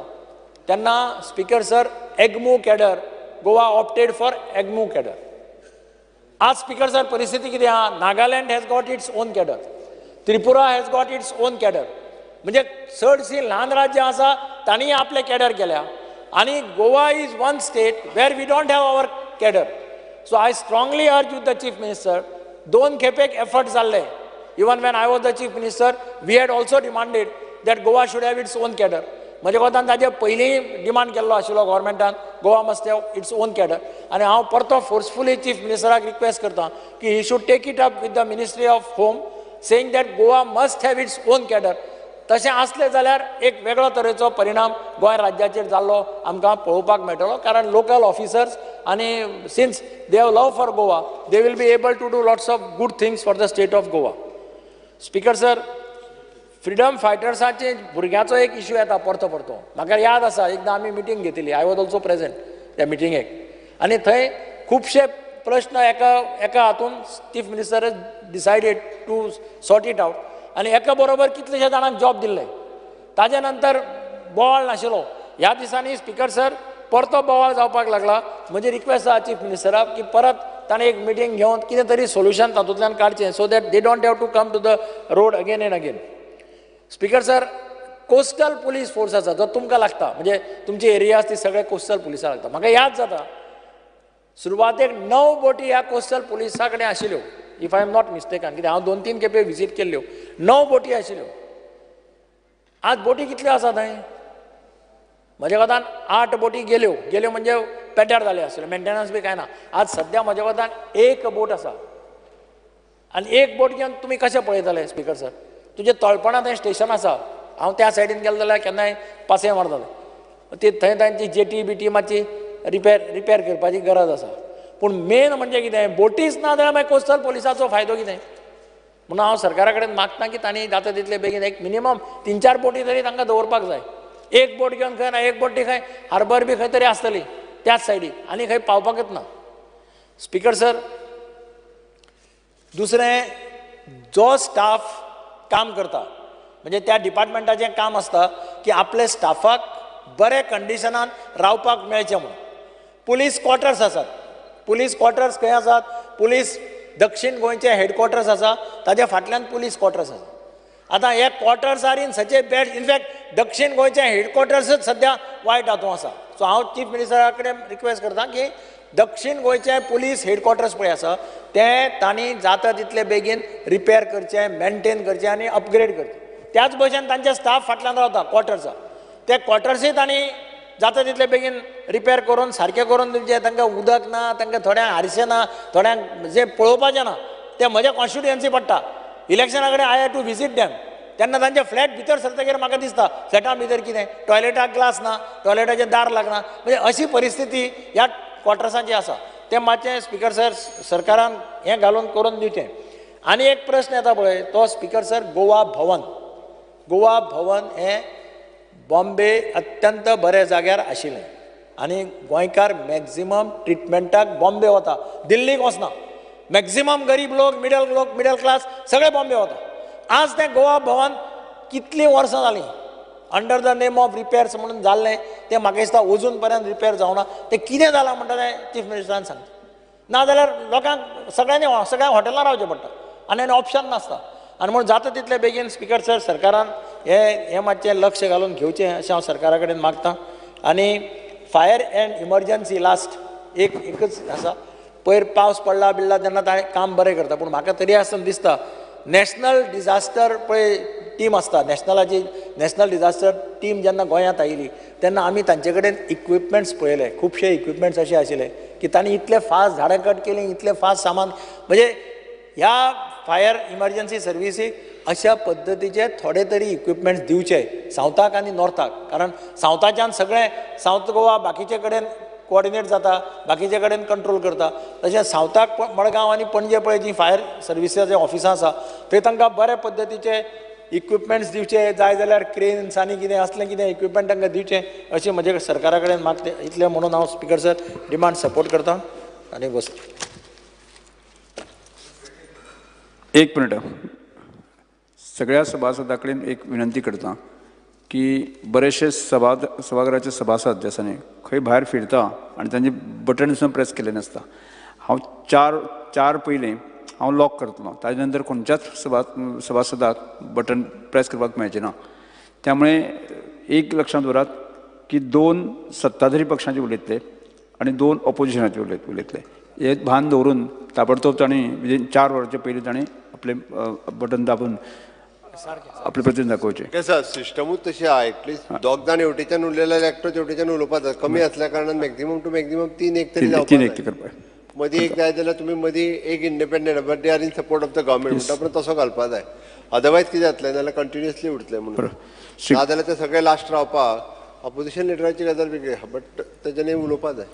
तेन्ना speaker sir AGMU cadre Goa opted for AGMU cadre. आज स्पीकर सर परिस्थिती कितें आहा? Nagaland has got its own cadre, Tripura has got its own cadre. म्हणजे चडशीं ल्हान राज्यां आसा तांणी आपले कॅडर केल्या आनी Goa is one state where we don't have our cadre. So I strongly urge with the chief minister, 2 खेपेक एफर्ट जाल्ले. Even when I was the chief minister we had also demanded that Goa should have its own cadre. म्हज्या कोतान ताजे पयलीं demand केल्लो आशिल्लो गोवोरमेंटान, Goa must have its own cadre. आनी हांव परतो फोर्सफुली चीफ मिनिस्टराक रिक्वेस्ट करता की he should take it up with the ministry of home, saying that Goa must have its own cadre. तशें आसलें जाल्यार एक वेगळो तरेचो परिणाम गोंय राज्याचेर जाल्लो आमकां पळोवपाक मेळटलो. कारण लोकल ऑफिसर्स आनी since they have love for Goa they will be able to do lots of good things for the state of Goa. Speaker sir, freedom फायटर्साचे भुरग्याचो एक इश्यू येता परतो परतो. म्हाका याद आसा एकदां आमी मिटींग घेतिल्ली, आय वॉज ऑल्सो प्रेझेंट त्या मिटिंगेक, आनी थंय खुबशे प्रश्न एका हातून chief minister decided to sort it out आनी एका बरोबर कितलेशे जाणांक जॉब दिल्ले. ताजे नंतर बोवाळ नाशिल्लो. ह्या दिसांनी स्पीकर सर परतो बोवाळ जावपाक लागला. म्हजी रिक्वेस्ट आहा चीफ मिनिस्टराक की परत ताणें एक मिटींग घेवन कितें तरी सोल्युशन तातूंतल्यान काडचें so that they don't have to come to the road again and again. Speaker sir, coastal police force आसा जो तुमकां लागता, म्हणजे तुमची एरिया आसा ती सगळे कोस्टल पुलिसा लागता. म्हाका याद जाता सुरवातेक 9 बोटी ह्या कोस्टल पुलिसा कडेन आशिल्ल्यो, if I am not mistaken, कित्याक हांव 2-3 खेपे विजीट केल्ल्यो. 9 बोटी आशिल्ल्यो. आज बोटी कितल्यो आसा थंय? म्हज्या कोतान 8 बोटी गेल्यो म्हणजे पेड्ड्यार जाल्यो आशिल्ल्यो, मेंटेनन्स बी कांय ना. आज सद्या म्हज्या कोतान 1 बोट आसा आनी 1 बोट घेवन तुमी कशें पळयतले स्पीकर सर? तुजे तळपणां थंय स्टेशन आसा. हांव त्या सायडीन गेलो जाल्यार केन्नाय पासय मारतले. ती थंय तांची जेटी बिटी मातशी रिपेर करपाची गरज आसा. पूण मेन म्हणजे कितें, बोटीच ना जाल्यार मागीर कोस्टल पुलिसाचो फायदो कितें? म्हणून हांव सरकारा कडेन मागता की तांणी जाता तितले बेगीन एक मिनिमम 3-4 बोटी तरी तांकां दवरपाक जाय. 1 बोट घेवन खंय ना, 1 बोटी खंय हार्बर बी खंय तरी आसतली त्याच सायडीक आनी खंय पावपाकच ना. स्पीकर सर, दुसरें, जो स्टाफ काम करता म्हणजे त्या डिपार्टमेंटाचें काम आसता की आपले स्टाफाक बरे कंडिशनान रावपाक मेळचें म्हणून. पुलीस क्वॉर्टर्स आसात. पुलीस क्वॉर्टर्स खंय आसात? पुलीस दक्षिण गोंयचे हेडक्वॉर्टर्स आसा, ताज्या फाटल्यान पुलीस क्वॉर्टर्स आसा. आतां हे quarters are in such A bad, in fact दक्षिण गोंयचे हेडक्वॉर्टर्सच सद्या वायट हातूंत आसा. सो हांव चीफ मिनिस्टरा कडेन रिक्वेस्ट करता की दक्षिण गोंयचे पुलीस हेडक्वॉर्टर्स पळय आसा ते तांणी जाता तितले बेगीन रिपेर करचे, मेंटेन करचे आनी अपग्रेड करचे. त्याच भशेन तांचे स्टाफ फाटल्यान रावता क्वॉर्टर्सा, ते क्वॉर्टर्सूय तांणी जाता तितले बेगीन रिपेर करून सारकें करून दिवचे. तांकां उदक ना, तांकां थोड्यांक हारशें ना, थोड्यांक जें पळोवपाचें ना. ते म्हज्या कॉन्स्टिट्युएन्सी पडटा. इलेक्शना कडेन I have to visit dam. तेन्ना तांचे फ्लॅट भितर सरतकीर म्हाका दिसता फ्लॅटा भितर कितें टॉयलेटाक ग्लास ना, टॉयलेटाचें दार लागना. म्हणजे अशी परिस्थिती ह्या क्वॉर्टर्सांची आसा. तें मातशें स्पीकर सर सरकारान हें घालून करून दिवचें. आनी एक प्रश्न येता पळय तो स्पीकर सर, गोवा भवन. गोवा भवन हें बॉम्बे अत्यंत बऱ्या जाग्यार आशिल्लें आनी गोंयकार मॅक्झिमम ट्रिटमेंटाक बॉम्बे वता, दिल्लीक वचना. मॅक्झिमम गरीब लोक, मिडल क्लास सगळे बॉम्बे वता. आज तें गोवा भवन कितलीं वर्सां जालीं under the name of repairs म्हणून जाल्लें, तें म्हाका दिसता अजून पर्यंत रिपेर जावना. तें कितें जालां म्हणटा तें चीफ मिनिस्टरान सांगता. नाजाल्यार लोकांक सगळ्या हॉटेलां रावचें पडटा आनी ऑप्शन नासता. आनी म्हणून जाता तितले बेगीन स्पीकर सर सरकारान हें मातशें लक्ष घालून घेवचें अशें हांव सरकारा कडेन मागतां. आनी फायर एंड इमर्जन्सी लास्ट एकच आसा. पयर पावस पडला बिडला तेन्ना ताणें काम बरें करता. पूण म्हाका तरी आसतना दिसता नॅशनल डिजास्टर पळय टीम आसता, नॅशनल डिजास्टर टीम जेन्ना गोंयांत आयिल्ली तेन्ना आमी तांचे कडेन इक्विपमेंट्स पळयले. खुबशे इक्विपमेंट्स अशे आशिल्ले की तांणी इतले फास्ट झाडां कट केलीं, इतले फास्ट सामान. म्हणजे ह्या फायर इमर्जन्सी सर्विसीक अशा पद्दतीचे थोडे तरी इक्विपमेंट्स दिवचे सावथाक आनी नॉर्थाक. कारण सावथाच्यान सगळें सावथ गोवा बाकीचे कडेन कोऑर्डिनेट जाता, बाकीचे कडेन कंट्रोल करता. तशें सावथाक मडगांव आनी पणजे पळय जी फायर सर्विसाचे ऑफिसां आसा थंय तांकां बरे पद्दतीचे इक्विपमेंट्स दिवचे जाय जाल्यार क्रेन्स आनी कितें असलें कितें इक्विपमेंट तांकां दिवचें अशें म्हजे सरकारा कडेन मागते इतलें म्हणून हांव स्पिकर सर डिमांड सपोर्ट करता आनी बस. एक मिनिट. सगळ्या सभासदां कडेन एक विनंती करता की बरेचशे सभागृहाचे सभासद जे आसा न्ही खंय भायर फिरता आनी तांचे बटन सुद्दां प्रेस केलें नासता. हांव चार पयलीं हांव लॉक करतलो, ताजे नंतर खंयच्याच सभासदाक बटन प्रेस करपाक मेळचें ना. त्यामुळे एक लक्षांत दवरात की 2 सत्ताधारी पक्षांचे उलयतले आनी 2 ऑपोजिशनाचे उलयतले. हे भान दवरून ताबडतोब तांणी विदीन 4 वरांचे पयलीं तांणी आपले बटन दाबून आपले प्रतिनिधी दाखोवचे. सर सिस्टमूच तशी आहा. एटलिस्ट दोग जाण हेवटेच्यान उलयल्यार एकटो हेवटेच्यान उलोवपाक जाय. कमी असल्या कारणान मॅक्झिमम टू मॅक्झिमम 3 एक तरी जावपाक तीन जाय. एक करपाक मदीं एक जाय जाल्यार तुमी मदीं एक independent but they are in support of the government म्हणटा पण तसो घालपाक जाय. अदरवायज कितें जातलें नाल्यार कंटिन्युअसली उरतलें म्हणून नाजाल्यार ते सगळे लास्ट रावपाक ऑपोजिशन लिडराची गजाल वेगळी आहा बट तेजेनी उलोवपाक जाय.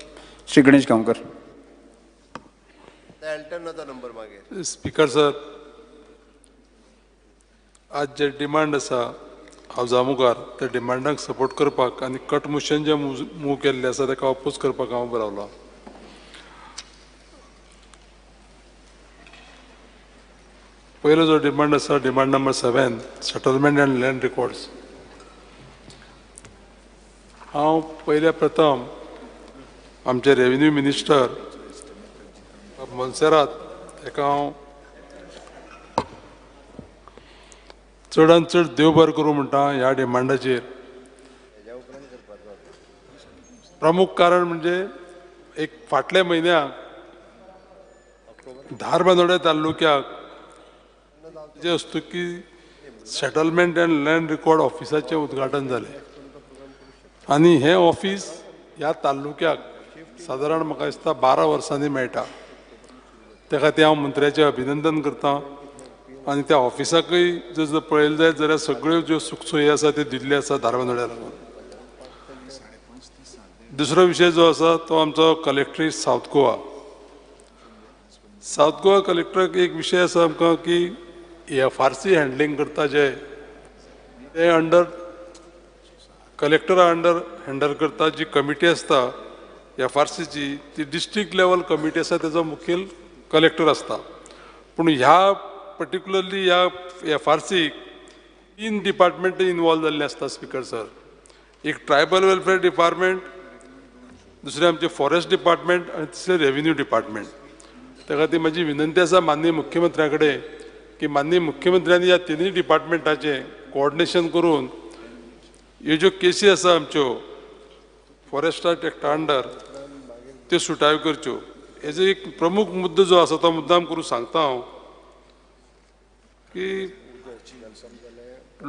श्री गणेश गांवकर. एल्टरनचा नंबर मागीर. स्पीकर सर, आज जे डिमांड आसा हावजा मुखार त्या डिमांडाक सपोर्ट करपाक आनी कट मोशन जे मूव केल्ले आसा ताका अपोज करपाक हांव बरावला. पयलो जो डिमांड आसा demand number 7 settlement and land records. हांव पयल्या प्रथम आमचे रेव्हेन्यू मिनिस्टर मनसेरात हेका हांव चडांत चड देव बरें करूं म्हणटा ह्या डिमांडाचेर. प्रमुख कारण म्हणजे एक फाटल्या म्हयन्याक धारबांदोड्या तालुक्याक जे हस्तुकी सेटलमेंट एंड लँड रिकॉर्ड ऑफिसाचें उद्घाटन जालें आनी हें ऑफिस ह्या तालुक्याक सादारण म्हाका दिसता 12 वर्सांनी मेळटा. त्या खातीर हांव मंत्र्याचें अभिनंदन करतां आनी त्या ऑफिसाकय जर पळयलें जायत जाल्यार सगळ्यो ज्यो सुखसोयी आसा त्यो दिल्ल्यो आसा धारबांदोड्या लागून. दुसरो विशय जो आसा तो आमचो collectorate south Goa. South Goa कलेक्टराक एक विशय आसा आमकां की FRC हँडलिंग करता जे ते अंडर कलेक्टरा अंडर हँडल करता जी कमिटी आसता FRCची ती डिस्ट्रिक्ट लेवल कमिटी आसा तेजो मुखेल कलेक्टर आसता. पूण ह्या पर्टिक्युलरली ह्या FRCक 3 डिपार्टमेंट इन्वॉल्व जाल्ले आसता स्पीकर सर. एक ट्रायबल वेलफेअर डिपार्टमेंट, दुसरे आमचे फॉरेस्ट डिपार्टमेंट आनी तिसरे रेव्हेन्यू डिपार्टमेंट. त्या खातीर म्हजी विनंती आसा माननीय मुख्यमंत्र्या कडेन की माननीय मुख्यमंत्र्यांनी ह्या 3 डिपार्टमेंटाचें कोऑर्डिनेशन करून ह्यो ज्यो केसी आसा आमच्यो फॉरेस्ट एक्टा अंडर त्यो सुटाव्यो करच्यो. हेजो एक प्रमुख मुद्दो जो आसा तो मुद्दाम करून सांगता हांव की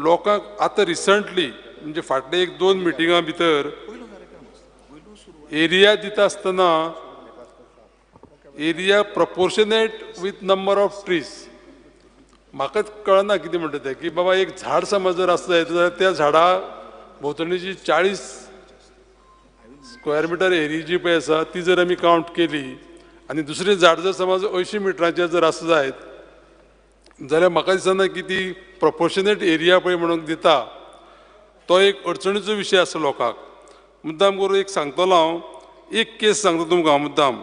लोकांक आतां रिसंटली म्हणजे फाटले 1-2 मिटिंगां भितर एरिया दिता आसतना area proportionate with number of trees. म्हाका कळना कितें म्हणटा तें की बाबा एक झाड समज जर आसत जाल्यार त्या झाडा भोंवतणीची 40 स्क्वेअर मिटर एरिया जी पळय आसा ती जर आमी कावंट केली आनी दुसरें झाड जर समज 80 मिटराचें जर आसत जायत जाल्यार म्हाका दिसना की ती प्रपोर्शनेट एरिया पळय म्हणून दिता तो एक अडचणीचो विशय आसा लोकांक. मुद्दाम करून एक सांगतलो हांव. एक केस सांगता तुमकां हांव मुद्दाम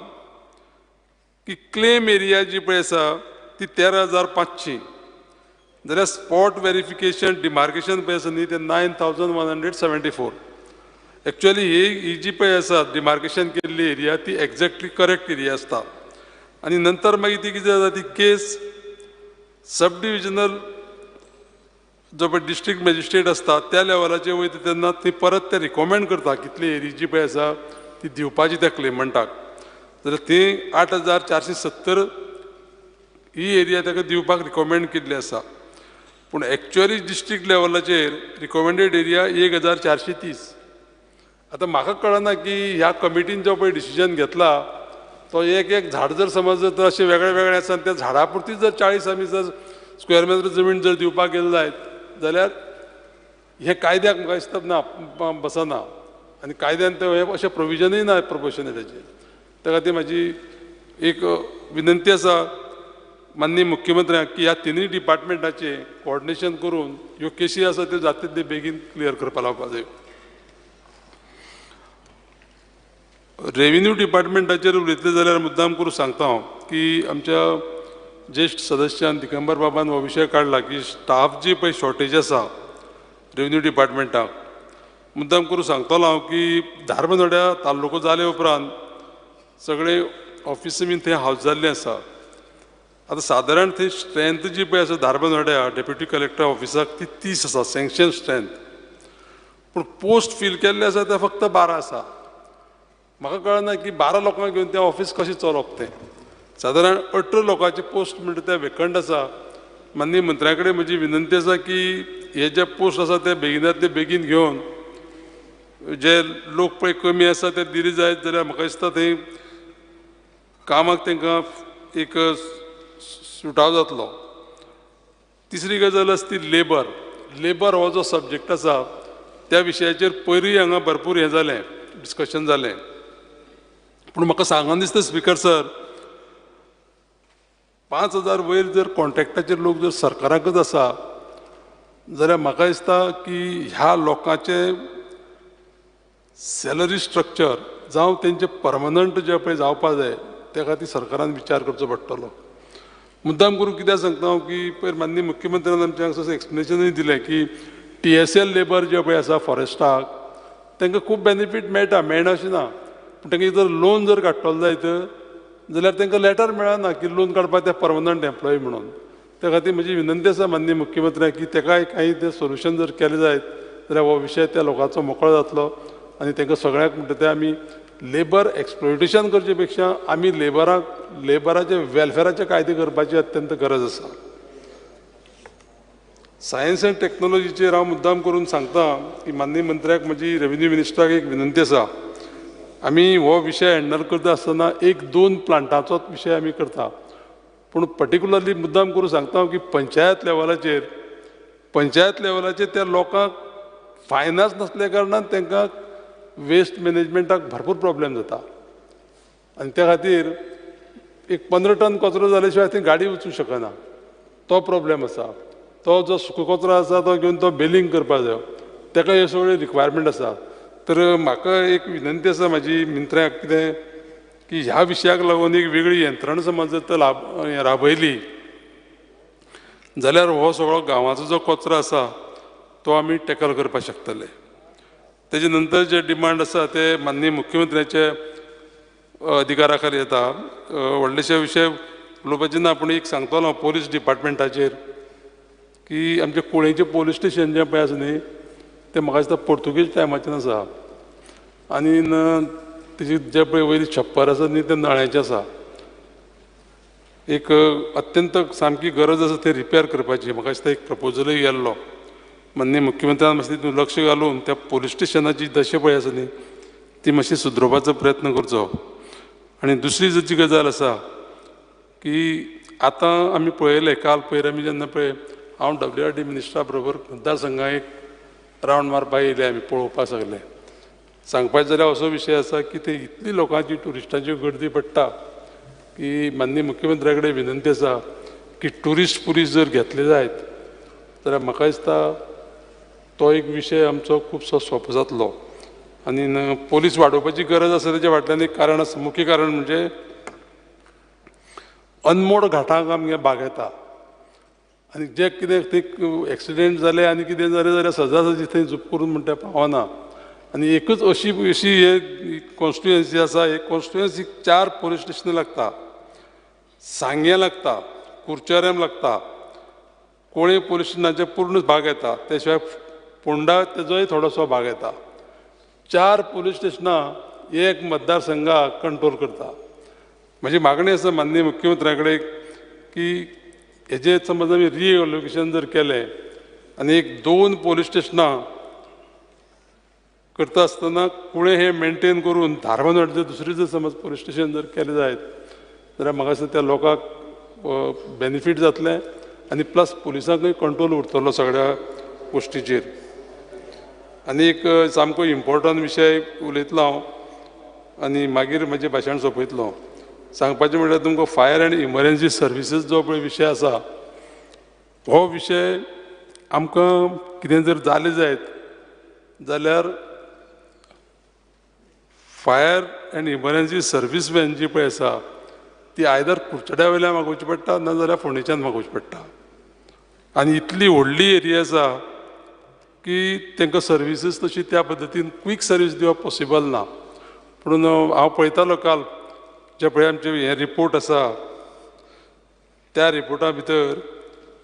की क्लेम एरिया जी पळय आसा ती 13,500 जाल्यार स्पॉट व्हेरिफिकेशन डिमार्केशन पळय आसा न्ही ते 9,174. एक्चुअली ही जी पळय आसा डिमार्केशन केल्ली एरिया ती एक्झॅक्टली करेक्ट एरिया आसता. आनी नंतर मागीर ती कितें जाता ती केस सब डिविजनल जो पळय डिस्ट्रिक्ट मॅजिस्ट्रेट आसता त्या लेवलाचेर वयता तेन्ना ती परत ते रिकमेंड करता कितली एरिया जी पळय आसा ती दिवपाची त्या क्लेमंटाक. जाल्यार ती 8,470 ही एरिया ताका दिवपाक रिकमेंड केल्ली आसा. पूण एक्चुअली डिस्ट्रिक्ट लेवलाचेर रिकमेंडेड एरिया 1,430. आतां म्हाका कळना की ह्या कमिटीन जो पळय डिसिजन घेतला तो एक झाड जर समज जर अशें वेगळे वेगळे आसा त्या झाडा पुरतीच जर 40 आमी जर स्क्वेअर मिटर जमीन जर दिवपाक गेले जायत जाल्यार हे कायद्याक म्हाका दिसता ना बसना आनी कायद्यान ते अशें प्रोविजनूय ना प्रपोर्शनेटाचें. त्या खातीर म्हाजी एक विनंती आसा माननीय मुख्यमंत्र्याक की ह्या तिनूय डिपार्टमेंटाचे कोऑर्डिनेशन करून ह्यो केसी आसा त्यो जाता तितले बेगीन क्लियर करपाक लावपाक जाय. रेव्हेन्यू डिपार्टमेंटाचेर उलयतले जाल्यार मुद्दाम करून सांगता हांव की आमच्या ज्येष्ठ सदस्यान दिगंबर बाबान हो विशय काडला की स्टाफ जी पळय शॉर्टेज आसा रेव्हेन्यू डिपार्टमेंटाक, मुद्दाम करून सांगतलो हांव की धारबांदोड्या तालुको जाले उपरांत सगळे ऑफिसां बीन थंय हावज जाल्ली आसा. आतां सादारण थंय स्ट्रेंथ जी पळय आसा धारबांदोड्या डेप्युटी कलेक्टर ऑफिसाक ती 30 आसा सँक्शन स्ट्रेंथ, पूण पोस्ट फील केल्ले आसा ते फक्त 12 आसा. म्हाका कळना की 12 लोकांक घेवन तें ऑफिस कशें चलोवप तें. सादारण 18 लोकांचे पोस्ट म्हणटा ते वेकंट आसा. माननीय मंत्र्या कडेन म्हजी विनंती आसा की हे जे पोस्ट आसा ते बेगिनांतले बेगीन घेवन जे लोक पळय कमी आसा ते दिले जायत जाल्यार म्हाका दिसता थंय कामाक तांकां एक सुटाव जातलो. तिसरी गजाल आसा ती लेबर हो जो सब्जेक्ट आसा त्या विशयाचेर पयलीं हांगा भरपूर हें जालें, डिस्कशन जालें. पूण म्हाका सांगून दिसता स्पिकर सर, 5000 वयर जर कॉन्ट्रॅक्टाचेर लोक जर सरकाराकच आसा जाल्यार म्हाका दिसता की ह्या लोकांचे सॅलरी स्ट्रक्चर जावं तेंचे परमनंट जे पळय जावपाक जाय त्या खातीर सरकारान विचार करचो पडटलो. मुद्दाम करून कित्याक सांगता हांव की पयर माननीय मुख्यमंत्र्यान आमच्या एक्सप्लेनेशनूय दिलें की TSL लेबर जे पळय आसा फॉरेस्टाक तांकां खूब बेनिफीट मेळना अशें ना, पूण तांकां जर लोन जर काडटलो जायत जाल्यार तांकां लेटर मेळना की लोन काडपाक ते परमनंट एम्प्लॉय म्हणून. त्या खातीर म्हजी विनंती आसा माननीय मुख्यमंत्र्याक की ताकाय काही ते सोल्युशन जर केलें जायत जाल्यार हो विशय त्या लोकांचो मोकळो जातलो आनी तांकां सगळ्यांक म्हणटा ते आमी लेबर एक्सप्लॉयटेशन करचे पेक्षा आमी लेबराचे वेलफेराचे कायदे करपाची अत्यंत गरज आसा. सायन्स एंड टॅक्नॉलॉजीचेर हांव मुद्दाम करून सांगता की माननीय मंत्र्याक म्हजी रेव्हेन्यू मिनिस्टराक एक विनंती आसा. आमी हो विशय हँडल करता आसतना 1-2 प्लांटाचोच विशय आमी करता, पूण पर्टिक्युलरली मुद्दाम करून सांगता हांव की पंचायत लेवलाचेर त्या लोकांक फायनान्स नासल्या कारणान तांकां वेस्ट मॅनेजमेंटाक भरपूर प्रॉब्लेम जाता. आनी त्या खातीर एक 15 टन कचरो जाल्या शिवाय थंय गाडी वचूंक शकना, तो प्रॉब्लेम आसा. तो जो सुको कचरो आसा तो घेवन तो बेलिंग करपाक जाय, ताका हे सगळे रिक्वायरमेंट आसा. तर म्हाका एक विनंती आसा म्हाजी मंत्र्याक कितें की ह्या विशयाक लागून एक वेगळी यंत्रणा समज जर राबयली जाल्यार हो सगळो गांवाचो जो कचरो आसा तो आमी टॅकल करपाक शकतले. तेजे नंतर जे डिमांड आसा ते माननीय मुख्यमंत्र्याचे अधिकारा खाली येता. व्हडलेशे विशय उलोवपाचे ना, पूण एक सांगतलो पुलीस डिपार्टमेंटाचेर की आमचे कुळेंचें पुलीस स्टेशन जें पळय आसा न्ही तें म्हाका दिसता पोर्तुगीज टायमाचें आसा आनी तेजी जे पळय वयली छप्पर आसा न्ही तें नळ्याचें आसा. एक अत्यंत सामकी गरज आसा तें रिपेर करपाची. म्हाका दिसता एक प्रपोजलूय गेल्लो माननीय मुख्यमंत्र्यान मातशें तितून लक्ष घालून त्या पुलीस स्टेशनाची दशा पळय आसा न्ही ती मातशी सुदरोवपाचो प्रयत्न करचो. आनी दुसरी जी गजाल आसा की आतां आमी पळयलें काल पयर आमी जेन्ना पळय हांव WRD मिनिस्टरा बरोबर मतदारसंघाक एक रावंड मारपाक येयले आमी पळोवपाक सगळे. सांगपाचें जाल्यार असो विशय आसा की ते इतली लोकांची ट्युरिस्टांची गर्दी पडटा की माननीय मुख्यमंत्र्या कडेन विनंती आसा की ट्युरिस्ट पुलीस जर घेतले जायत जाल्यार म्हाका दिसता तो एक विशय आमचो खुबसो सोंपो जातलो. आनी पोलीस वाडोवपाची गरज आसा तेच्या फाटल्यान एक कारण आसा, मुख्य कारण म्हणजे अनमोड घाटांक आमगे बाग येता आनी जे कितें थंय एक्सिडेंट जाले आनी कितें जालें जाल्यार सजासजी थंय झूप करून म्हणटा पावना. आनी एकूच अशी हे कॉन्स्टिट्युएन्सी आसा, हे कॉन्स्टिट्युएन्सीक 4 पुलीस स्टेशनां लागता. सांगे लागता, कुर्चारेम लागता, कोळे पुलीस स्टेशनाचे पूर्ण भाग येता, त्या शिवाय फोंडा तेजोय थोडोसो भाग येता. 4 पुलीस स्टेशनां एक मतदारसंघाक कंट्रोल करता. म्हजी मागणी आसा माननीय मुख्यमंत्र्या कडेन की हेजें समज आमी रिएलोकेशन जर केलें आनी एक 2 पुलीस स्टेशनां करता आसतना कुळें हें मेनटेन करून धारबांदोड्याचें दुसरें जर समज पुलीस स्टेशन जर केलें जायत जाल्यार म्हाका दिसता त्या लोकांक बेनिफीट जातलें आनी प्लस पुलिसांकूय कंट्रोल उरतलो सगळ्या गोश्टीचेर. आनी एक सामको इम्पॉर्टंट विशय उलयतलो हांव आनी मागीर म्हजें भाशण सोंपयतलो. सांगपाचें म्हळ्यार तुमकां फायर एंड इमर्जन्सी सर्विसीस जो पळय विशय आसा हो विशय आमकां कितें जर जालें जायत जाल्यार fire and emergency service van जी पळय आसा ती आयदर कुर्चड्या वयल्यान मागोवची पडटा नाजाल्यार फोंडेच्यान मागोवची पडटा आनी इतली व्हडली एरिया आसा की तांकां सर्विसीस तशी त्या पद्दतीन क्वीक सर्वीस दिवप पॉसिबल ना पूण हांव पळयतालो काल जे पळय आमचे हे रिपोर्ट आसा त्या रिपोर्टा भितर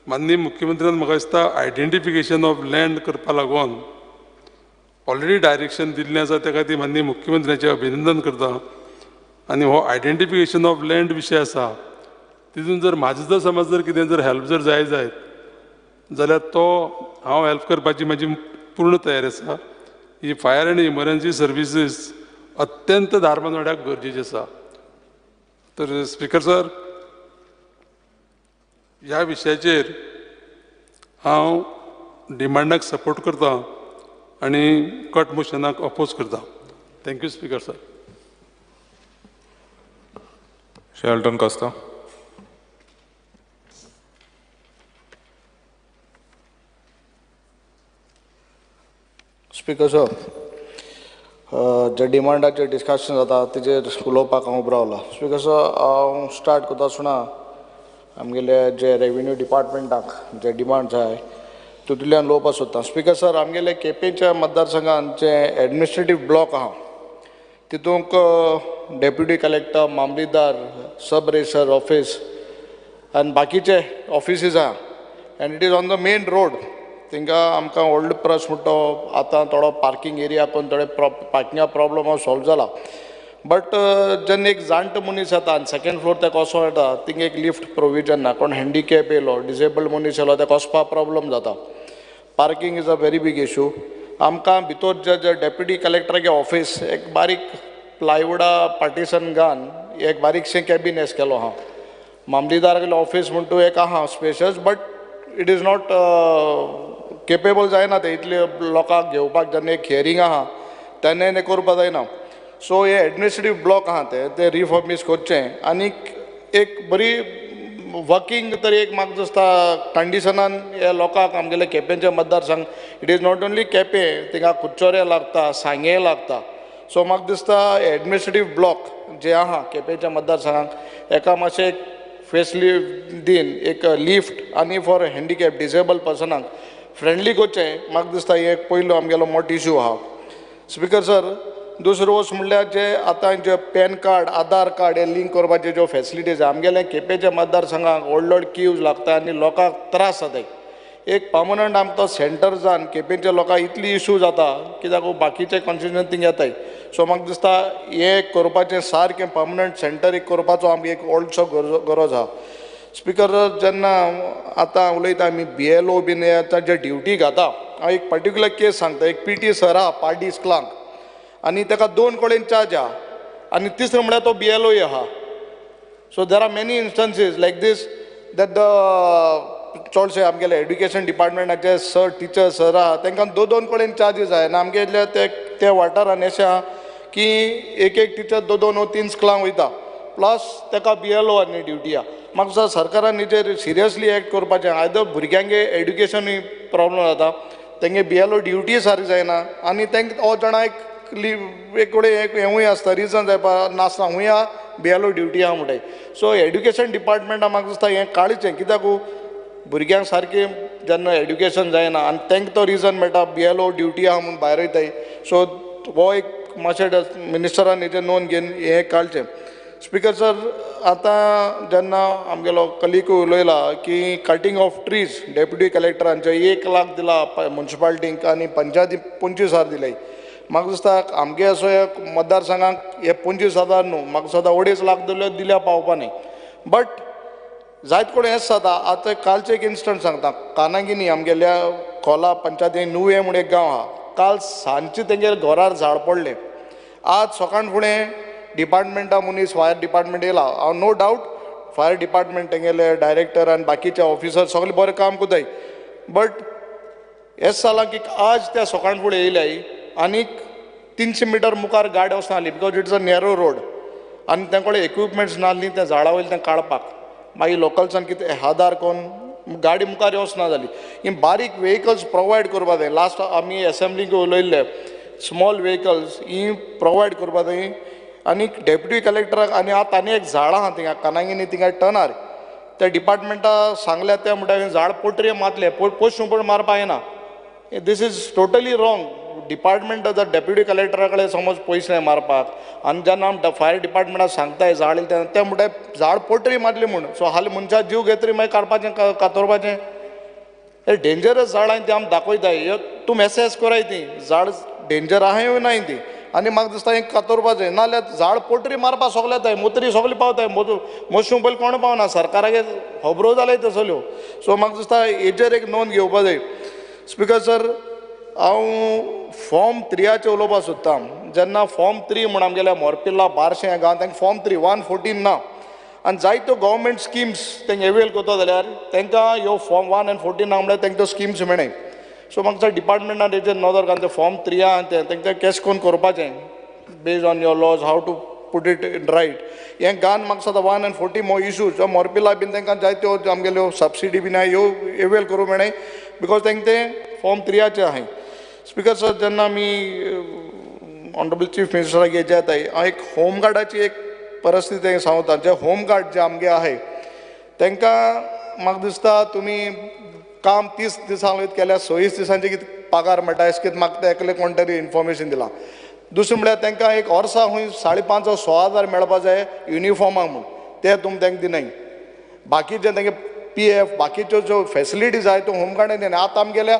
माननीय मुख्यमंत्र्यान म्हाका दिसता आयडेंटिफिकेशन ऑफ लँड करपा लागून ऑलरेडी डायरेक्शन दिल्लें आसा ताका ती माननीय मुख्यमंत्र्याचें अभिनंदन करता आनी हो आयडेंटिफिकेशन ऑफ लँड विशय आसा तितून जर म्हाजो जर समज जर कितें जर हेल्प जर जाय जायत जाल्यार तो हांव हेल्प करपाची म्हाजी पूर्ण तयारी आसा ही फायर एंड इमर्जन्सी सर्विसीस अत्यंत धारबांदोड्याक गरजेची आसा तर स्पीकर सर ह्या विशयाचेर हांव डिमांडाक सपोर्ट करता आनी कट मोशनाक अपोज करता thank you speaker sir Shelton Costa speaker sir जे डिमांडाचेर डिस्कशन जाता तेजेर उलोवपाक हांव उबो रावला स्पीकर सर हांव स्टार्ट करता आसतना आमगेले जे रेव्हेन्यू डिपार्टमेंटाक जे डिमांड जाय तितूंतल्यान उलोवपाक सोदता स्पीकर सर आमगेले केपेंच्या मतदारसंघात जे एडमिनिस्ट्रेटीव ब्लॉक आहा तितूंक डेप्युटी कलेक्टर मामलेदार सब रेजिस्टर ऑफिस आनी बाकीचे ऑफिसीस आहा end it is on the main road थिंगा आमकां व्हडलो प्रश्न म्हणटा तो आतां थोडो पार्किंग एरिया करून थोडे पार्किंगा प्रॉब्लम हो सॉल्व जाला बट जेन्ना एक जाणटो मनीस येता आनी सेकेंड फ्लोर ताका वचों येता थिंगा एक लिफ्ट प्रोविजन ना कोण हँडिकॅप येयलो डिसेबल्ड मनीस येयलो ताका वचपाक प्रॉब्लम जाता parking is a very big issue आमकां भितर जे डेप्युटी कलेक्टराचें ऑफिस एक बारीक प्लायवुडा पार्टिशन घान एक बारीकशें कॅबिनेट केलो आहा मामलेदारागेलें ऑफिस म्हणटा एक आहा species but it is not capable जायना ते इतले लोकांक घेवपाक जेन्ना एक हियरींग आहा तेन्ना तें करपा जायना सो हे एडमिनिस्ट्रेटीव ब्लॉक आहा ते रिफॉर्मिश करचें आनीक एक बरी वर्किंग तरी एक म्हाका दिसता कंडिशनान हे लोकांक आमगेले केपेंचे मतदारसंघ it is not only Quepem थिंगा कुच्चोरे लागता सांगे लागता सो म्हाका दिसता एडमिनिस्ट्रेटीव ब्लॉक जे आहा केपेंच्या मतदारसंघाक एका मातशें एक फेसली दीन एक लिफ्ट आनी फॉर हँडिकॅप डिसेबल पर्सनाक फ्रेंडली करचें म्हाका दिसता हे एक पयलो आमगेलो मोठो इशू आहा स्पीकर सर दुसरो वस्त म्हणल्यार जे आतां जे पॅन कार्ड आधार कार्ड हे लिंक करपाचे ज्यो फॅसिलिटीज आमगेले केपेंच्या मतदारसंघाक व्हड व्हड क्यूज लागता आनी लोकांक त्रास जाताय एक पर्मनंट आमचो सेंटर जावन केपेंच्या लोकांक इतली इशू जाता कित्याक बाकीचे कॉन्स्टिट्युएन्सी थिंग येताय सो म्हाका दिसता हे करपाचें सारकें पर्मनंट सेंटर एक करपाचो आमकां एक व्हडसो गरज आहा स्पीकर जेन्ना आतां उलयता आमी BLO बीन जे ड्युटी घाता हांव एक पर्टिक्युलर केस सांगता एक PT सर आहा पार्टी इस्कलांक आनी ताका 2 कडेन चार्ज आहा आनी तिसरो म्हळ्यार तो BLO आहा so there are many instances like this that the चडशे आमगेले एड्युकेशन डिपार्टमेंटाचे सर टिचर सर आहा तांकां 2 कडेन चार्जीस आहा आनी आमगेले ते वाठारान अशें आहा की एक टिचर 2 वा 3 स्कुलांक वयता प्लस ताका BLO आनी ड्युटी आहा म्हाका दिसता सरकारान हेजेर सिरियसली एक्ट करपाचें आयदर भुरग्यांगे एड्युकेशनूय प्रॉब्लम जाता तेंगे BLO ड्युटी सारकी जायना आनी तांकां हो जाणा एक कडेन एक हेवूय आसता रिजन जावपा नासता हूंय आहा BLO ड्युटी आहा म्हणटाय सो एड्युकेशन डिपार्टमेंटाक म्हाका दिसता हें काळचें कित्याक भुरग्यांक सारकें जेन्ना एड्युकेशन जायना आनी तांकां तो रिजन मेळटा BLO ड्युटी आहा म्हूण भायर वयताय सो हो एक मातशें मिनिस्टरान हेजेर नोंद घेवन हें काडचें स्पीकर सर आतां जेन्ना आमगेलो कलिगूय उलयला की कटींग ऑफ ट्रीज डेप्युटी कलेक्टरांचे 1 लाख दिला म्युन्सिपालिटींक आनी पंचायती 25,000 दिल्याय म्हाका दिसता आमगे असो एक मतदारसंघाक हे 25,000 न्हू म्हाका दिसता 2.5 लाख दिल्या पावपा न्ही बट जायत कडेन हेंच जाता आतां कालचें एक इन्स्टंट सांगता कानागिनी आमगेल्या खोला पंचायतीन नुवें म्हूण एक गांव आहा काल सांजचे तेंगे घरार झाड पडलें आज सकाळ फुडें डिपार्टमेंटा मनीस फायर डिपार्टमेंट येयला हांव नो डावट फायर डिपार्टमेंट तेंगेले डायरेक्टर आनी बाकीचे ऑफिसर सगळे बरें काम कोताय बट हेंच जालां की आज त्या सकाळ फुडें येयल्याय आनीक 300 मिटर मुखार गाडी वचना जाली because it's a narrow road आनी तेंकोडे इक्विपमेंट्स नासलीं त्या झाडां वयलीं तें काडपाक मागीर लोकल्सान कितें आधार कोन्न गाडी मुखार वचना जाली ही बारीक व्हेकल्स प्रोवायड करपा जाय लास्ट आमी असेंब्लीक उलयल्ले स्मॉल व्हेकल्स ही प्रोवायड करपा जाय आनी डेप्युटी कलेक्टराक आनी आनी एक झाड आहा थिंगा कानागिनी थिंगा टर्नार त्या डिपार्टमेंटा सांगल्या त्या म्हणटा झाड पोटरी मारले पोस्ट मारपा येना this is totally wrong department deputy कलेक्टरा कडेन समज पयशे नाही मारपाक आनी जेन्ना फायर डिपार्टमेंटाक सांगताय झाड ते म्हणटाय झाड पोटरी मारली म्हूण सो हाल मनशा जीव घेतरी मागीर काडपाचें कातोरपाचें हे डेंजरस झाड हांवें ती आमी दाखयताय तुमी एसेस कोराय ती झाड डेंजर आहाय नाय ती आनी म्हाका दिसता हें कातोरपाचें नाजाल्यार झाड पोटरी मारपा सोगले येताय मोतरी सगळी पावताय मोसूं पयलीं कोण पावना सरकाराक खबरो जाल्याय तसल्यो सो म्हाका दिसता हेजेर एक नोंद घेवपा जाय स्पिकर सर हांव फॉर्म 3 उलोवपाक सोदतां जेन्ना फॉर्म 3 म्हण आमगेल्या मोरपिल्ला बारशें ह्या गांवांत तांकां फॉर्म 3 114 ना आनी जायत्यो गव्हर्मेंट स्किम्स तांकां एवेल करता जाल्यार तांकां ह्यो फॉर्म 1 आनी 14 ना म्हणल्यार तांकां त्यो स्किम्स मेळनाय सो म्हाका डिपार्टमेंटान हेचेर नदर घालता फॉर्म 3 तांकां कॅश करून करपाचें based on your laws have to put it in right हें गान म्हाका सद्दां 1 आनी 14 मो इश्यूज मोरपिल्ला बीन तांकां जायत्यो आमगेल्यो सबसिडी बीन आहाय ह्यो एवेल करूं मेळनाय बिकॉज तांकां तें फॉर्म 3 आहाय स्पिकर सर जेन्ना आमी ऑनरेबल चीफ मिनिस्टराक हेजे येताय हांव एक होमगार्डाची एक परिस्थिती सांगता जे होमगार्ड जे आमगे आहाय तांकां म्हाका दिसता तुमी काम 30 दिसां वयत केल्यार 26 दिसांचे कितें पगार मेळटा अशें कितें म्हाका एकलें कोण तरी इन्फॉर्मेशन दिलां दुसरें म्हळ्यार तांकां एक वर्सा खंय 5,500-6,000 मेळपा जाय युनिफॉर्माक म्हूण ते तुमी तांकां दिनाय बाकीचे तांगे PF बाकीच्यो ज्यो फेसिलिटीज आहाय त्यो होमगार्डान दिनाय आतां आमगेल्या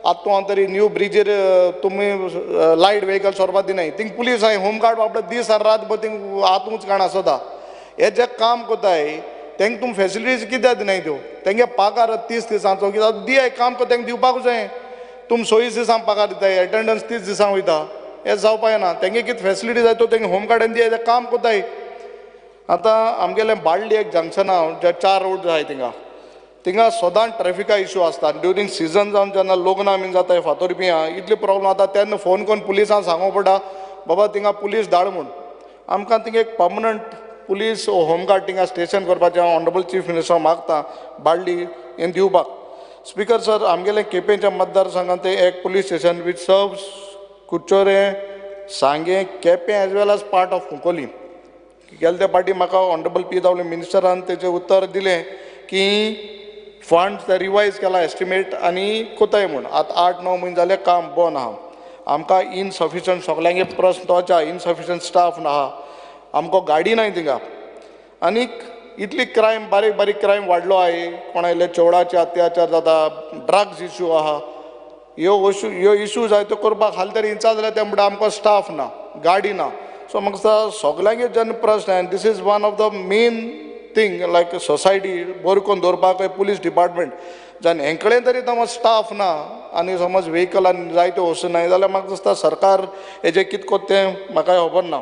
आतां तरी न्यू ब्रिजेर तुमी लायट व्हेकल्स व्हरपाक दिनाय थिंग पुलीस आहाय होमगार्ड बाबडे दीस आनी रात थिंग आतूच काण आसता हे जे काम कोताय तांकां तुमी फेसिलिटीज कित्याक दिनाय त्यो तांगे पगार 30 दिसांचो कित्याक दियाय काम को तांकां दिवपाक जाय तुमी 26 दिसां पगार दिताय एटेंडन्स 30 दिसां वयता हें जावपा येना तांगे कितें फेसिलिटी जाय त्यो तांकां होमगार्डान दियाय ते काम कोताय आतां आमगेलें बाळ्ळी एक जंक्शन आहा जे 4 रोड आहाय थिंगा सदां ट्रॅफिका इश्यू आसता ड्युरींग सिजन जावन जेन्ना लग्नां बीन जाताय फातोरपियां इतली प्रॉब्लम जाता तेन्ना फोन करून पुलिसांक सांगूं पडटा बाबा थिंगा पुलीस धाड म्हूण आमकां थिंगा एक पर्मनंट पुलीस होमगार्ड थिंगा स्टेशन करपाचें हांव ऑनरेबल चीफ मिनिस्टर मागतां बाळ्ळी हें दिवपाक स्पिकर सर आमगेलें केपेंच्या मतदारसंघांत तें एक police station which serves Curchorem Sanguem Quepem as well as part of Cuncolim गेले ते फाटी म्हाका ऑनरेबल PW मिनिस्टरान तेचें उत्तर दिलें की फंड्स ते रिवायज केला एस्टिमेट आनी कोताय म्हूण आतां 8-9 म्हयने जाले काम बंद आहा आमकां इनसफिशंट सगल्यांगे प्रस्न तोचा इनसफिशंट स्टाफ ना आमकां गाडी नाय थिंगा आनीक इतली क्रायम बारीक बारीक क्रायम वाडलो आहाय कोणाले चेवडाचे अत्याचार जाता ड्रग्स इश्यू आहा ह्यो इश्यूज आहाय त्यो करपाक हाल तरी इंचार्ज जाल्यार ते म्हणटा आमकां स्टाफ ना गाडी ना सो म्हाका दिसता सगल्यांगे जेन्ना प्रस्न आहा this is one of the main thing like society बरो करून दवरपाक पुलीस डिपार्टमेंट जेन्ना हें कडेन तरी समज स्टाफ ना आनी समज व्हेकलान जायत्यो वस्तू नाय जाल्यार म्हाका दिसता सरकार हेजें कितें कोत्ता तें म्हाकाय खबर ना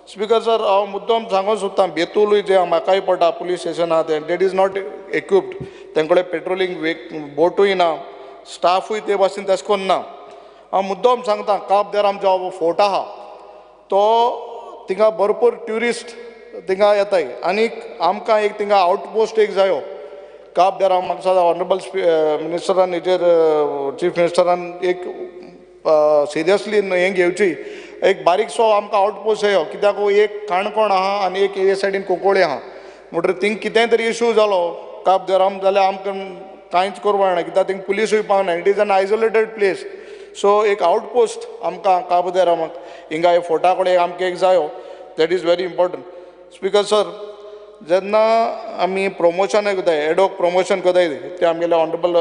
स्पिकर सर हांव मुद्दम सांगूंक सोदतां बेतूलूय जें म्हाकाय पडटा पुलीस स्टेशन आहा तें डेट इज नॉट इक्विप्ड तें कडेन पेट्रोलिंग बोटूय ना स्टाफूय ते भाशेन तेश कोन्न ना हांव मुद्दम सांगता काब दे राम जो फोर्ट आहा तो थिंगा भरपूर ट्युरिस्ट थिंगा येताय आनीक आमकां एक थिंगा आउटपोस्ट एक जायो काब दे राम म्हाका ऑनरेबल मिनिस्टरान हेजेर चीफ मिनिस्टरान एक सिरियसली हें घेवची एक बारीकसो आमकां आउटपोस्ट जायो कित्याक एक काणकोण आहा आनी एक हे सायडीन कोंकळे आहा म्हणटकीर थिंग कितेंय तरी इश्यू जालो काब दे राम जाल्यार आमकां कांयच करूं मेळना कित्याक थिंग पुलीसूय पावना it is N isolated place so एक आउटपोस्ट आमकां काब दे रामाक हिंगा हे फोर्टा कडेन आमकां एक जायो that is very important speaker sir जेन्ना आमी प्रमोशन कोताय एडॉक प्रमोशन कोताय ते आमगेले ऑनरेबल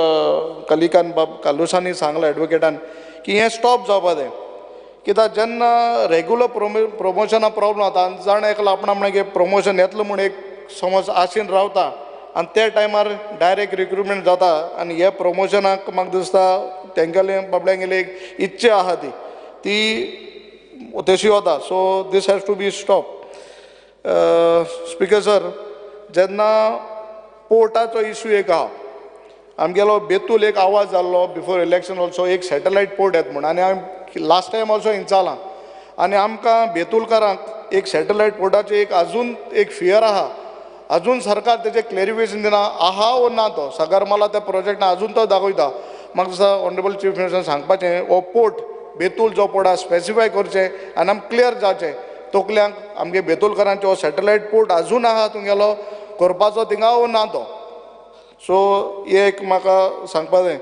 कलिकान बाब कालुसानी सांगलां एडवोकेटान की हें स्टॉप जावपा जाय कित्याक जेन्ना रेगुलर प्रमोशना प्रॉब्लम जाता आनी जाण एकलो आपणा म्हणगे प्रमोशन येतलो म्हूण एक समज आशेन रावता आनी त्या टायमार डायरेक्ट रिक्रुटमेंट जाता आनी हे प्रमोशनाक म्हाका दिसता तेंगेले बाबड्यांगेली एक इच्छा आहा ती तशी वता so this has to be stop speaker sir जेन्ना पोर्टाचो इश्यू एक आहा आमगेलो बेतूल एक आवाज जाल्लो बिफोर इलेक्शन ऑल्सो एक सॅटलायट पोर्ट येता म्हूण आनी हांवें लास्ट टायम ऑल्सो इंचालां आनी आमकां बेतूलकारांक एक सॅटेलायट पोर्टाचे एक अजून एक फियर आहा, अजून सरकार त्याचे क्लॅरिफिकेशन दिना आहा वो ना तो सगर मला त्या प्रोजेक्टान अजून तो दाखयता. म्हाका दिसता ऑनरेबल चीफ मिनिस्टर सांगपाचें हो पोर्ट बेतूल जो पोर्ट आहा स्पेसिफाय करचें आनी आमकां क्लियर जावचें तकल्यांक आमगे बेतूलकारांचो हो सॅटेलायट पोर्ट अजून आहा तुगेलो करपाचो थिंगा वो ना तो. सो हे एक म्हाका सांगपाक जाय.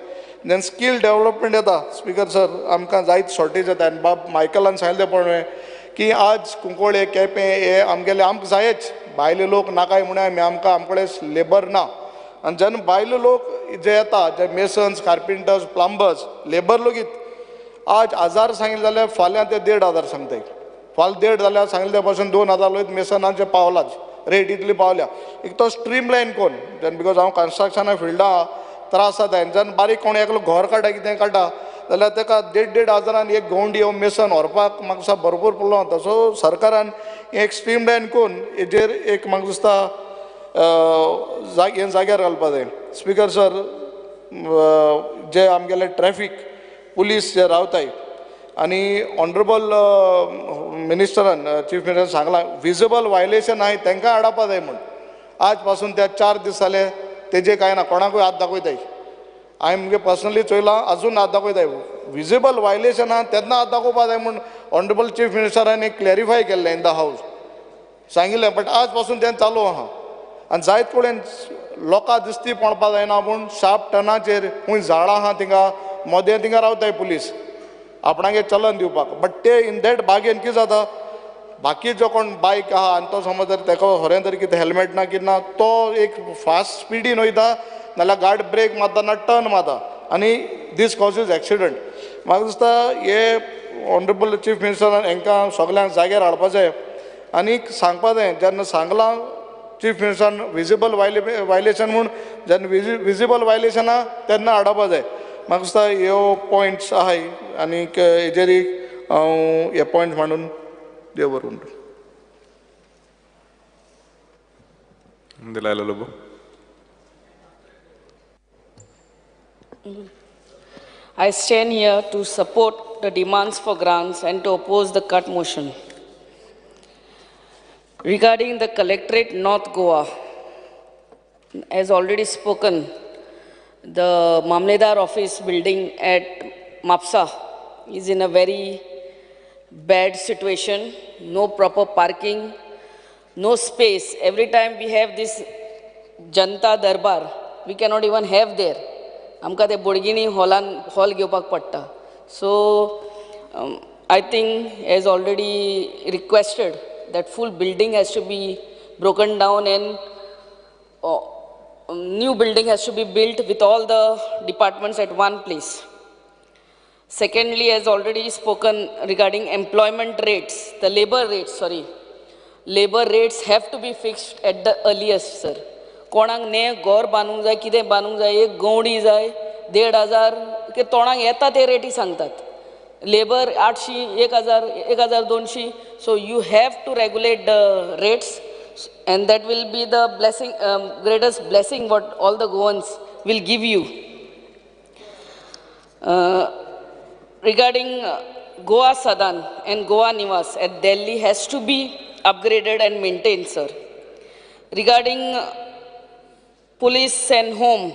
देन स्कील डेव्हलपमेंट येता स्पीकर सर आमकां जायत शॉर्टेज येता आनी बाब मायकलान सांगलें पळय की आज कुंकोळे केपें हे आमगेले आमकां जायच भायले लोक नाकाय म्हूण आमकां आमकडे लेबर ना. आनी जेन्ना भायले लोक जे येता जे मेसन्स कार्पेंटर्स प्लंबर्स लेबर लोक आज 1000 सांगितले जाल्यार फाल्यां ते 1500 सांगताय. फाल्यां 1.5 जाल्यार सांगिल्ले पासून 2000 लोक मेसनाचे पावलाच रेट इतली पावल्या. एक तो स्ट्रीम लायन कोण जेन्ना बिकॉज हांव कन्स्ट्रक्शना फिल्डा त्रास जाता जेन्ना बारीक कोण एकलो घर काडटा कितें काडटा जाल्यार ताका 1,500 एक गवंडी हो मेसन व्हरपाक म्हाका दिसता भरपूर प्रॉब्लम जाता. सो सरकारान एक स्ट्रीम लायन कोण हेजेर एक म्हाका दिसता जाग्यार घालपाक जाय. स्पीकर सर जे आमगेले ट्रॅफिक पुलीस जे रावताय आनी ऑनरेबल मिनिस्टरान चीफ मिनिस्टर सांगलां विजिबल वायलेशन आहाय तांकां आडावपा जाय म्हूण. आज पासून त्या 4 दीस जाले तेजे कांय ना कोणाकूय हात दाखयताय. हांवें मुगे पर्सनली चोयलां अजून हात दाखयताय. विजिबल वायलेशन आहा तेन्ना हात दाखोवपा जाय म्हूण ऑनरेबल चीफ मिनिस्टरान एक क्लॅरिफाय केल्लें इन द हावस सांगिल्लें. बट आज पासून तें चालू आहा आनी जायत कडेन लोकां दिसती पडपा जायना पूण शार्प टर्नाचेर खूंय झाडां आहा थिंगा मोदें थिंगा रावताय पुलीस आपणागे चलन दिवपाक. बट ते इन दॅट बागेन कितें जाता बाकी जो कोण बायक आहा आनी तो समज जर ताका खरें तरी कितें हेल्मेट ना कितें ना तो एक फास्ट स्पिडीन वयता नाल्यार गाडी ब्रेक मारता ना टर्न मारता आनी दीस कॉजीस एक्सिडंट. म्हाका दिसता हे ऑनरेबल चीफ मिनिस्टरान हांकां सगल्यांक जाग्यार हाडपा जाय आनी सांगपा जाय जेन्ना सांगलां चीफ मिनिस्टरान विजिबल वायलेशन म्हूण जेन्ना विजिबल वायलेशन आहा तेन्ना हाडपा जाय. म्हाका दिसता ह्यो पॉयंट्स आहाय आनीक हेजेर हांव हे पॉयंट मांडून देव बरोवन. Delilah Lobo. I stand here to support the demands for grants and to oppose the cut motion. Regarding the Collectorate North Goa, as already spoken, the Mamledar office building at Mapsa is in a very bad situation, no proper parking, no space. Every time we have this Janta Darbar, we cannot even have there. Amka te Borgini hall घेवपाक पडटा. So I think as already requested that full building has to be broken down and new building has to be built with all the departments at one place. Secondly, as already spoken regarding employment rates, the labor rates have to be fixed at the earliest, sir. कोणाक ने घर बांदूंक जाय कितें बांदूंक जाय एक गवंडी जाय 1,500 के तोंडाक येता ते रेटी सांगतात. Labor 800, 1,000, 1,200. So you have to regulate the rates, and that will be the blessing, greatest blessing what all the Goans will give you. Regarding Goa Sadan and Goa Nivas at Delhi has to be upgraded and maintained, sir. Regarding police and home,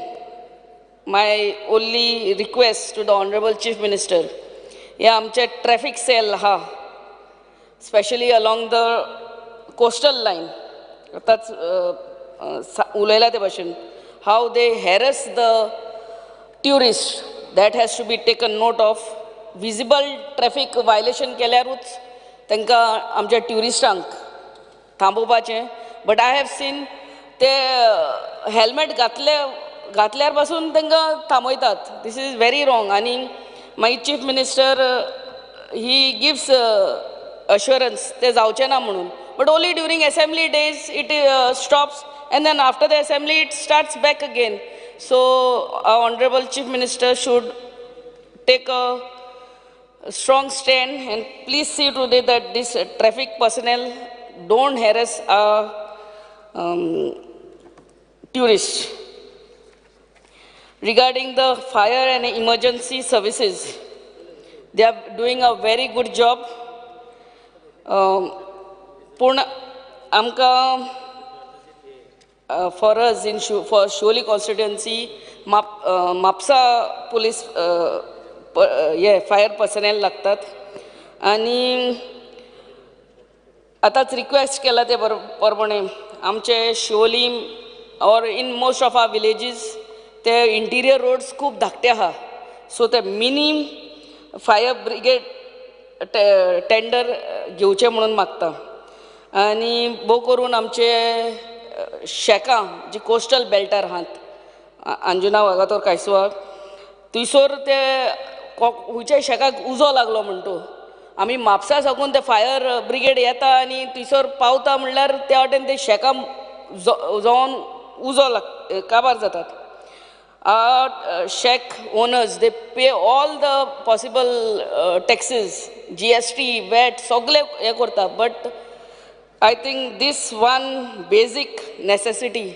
my only request to the Honorable Chief Minister, yeah, आमचे traffic cell ha, especially along the coastal line, that's उलयला ते भाशेन, how they harass the tourists, that has to be taken note of. Visible traffic violation केल्यारूच तांकां आमच्या ट्युरिस्टांक थांबोवपाचें. But I have seen ते helmet घातल्यार पासून तांकां थांबयतात. This is very wrong. आनी मागीर chief minister he gives assurance ते जावचें ना म्हणून, but only during assembly days it stops and then after the assembly it starts back again. So our honorable chief minister should take a strong stand and please see to it that this traffic personnel don't harass our tourists. Regarding the fire and emergency services, they are doing a very good job. पूण आमकां for us for Sholi constituency, Mapusa police fire personnel लागतात आणि आताच request केला ते प्रमाणे आमचे Siolim or in most of our villages ते इंटिरियर रोड्स खूब धाकटे आहा सो ते मिनी फायर ब्रिगेड टेंडर घेवचे म्हणून मागता आनी भोव करून आमचे शेकां जी कोस्टल बेल्टार आहात अंजुना वागातोर कांयसुवा थंयसर ते खंयच्याय शेकाक उजो लागलो म्हणटो आमी म्हापसा साकून ते फायर ब्रिगेड येता आनी थंयसर पावता म्हणल्यार त्या वाटेन ते शेकां जावन उजो काबार जातात shack owners they pay all the possible taxes GST VAT सगळे हे करता but I think this one basic necessity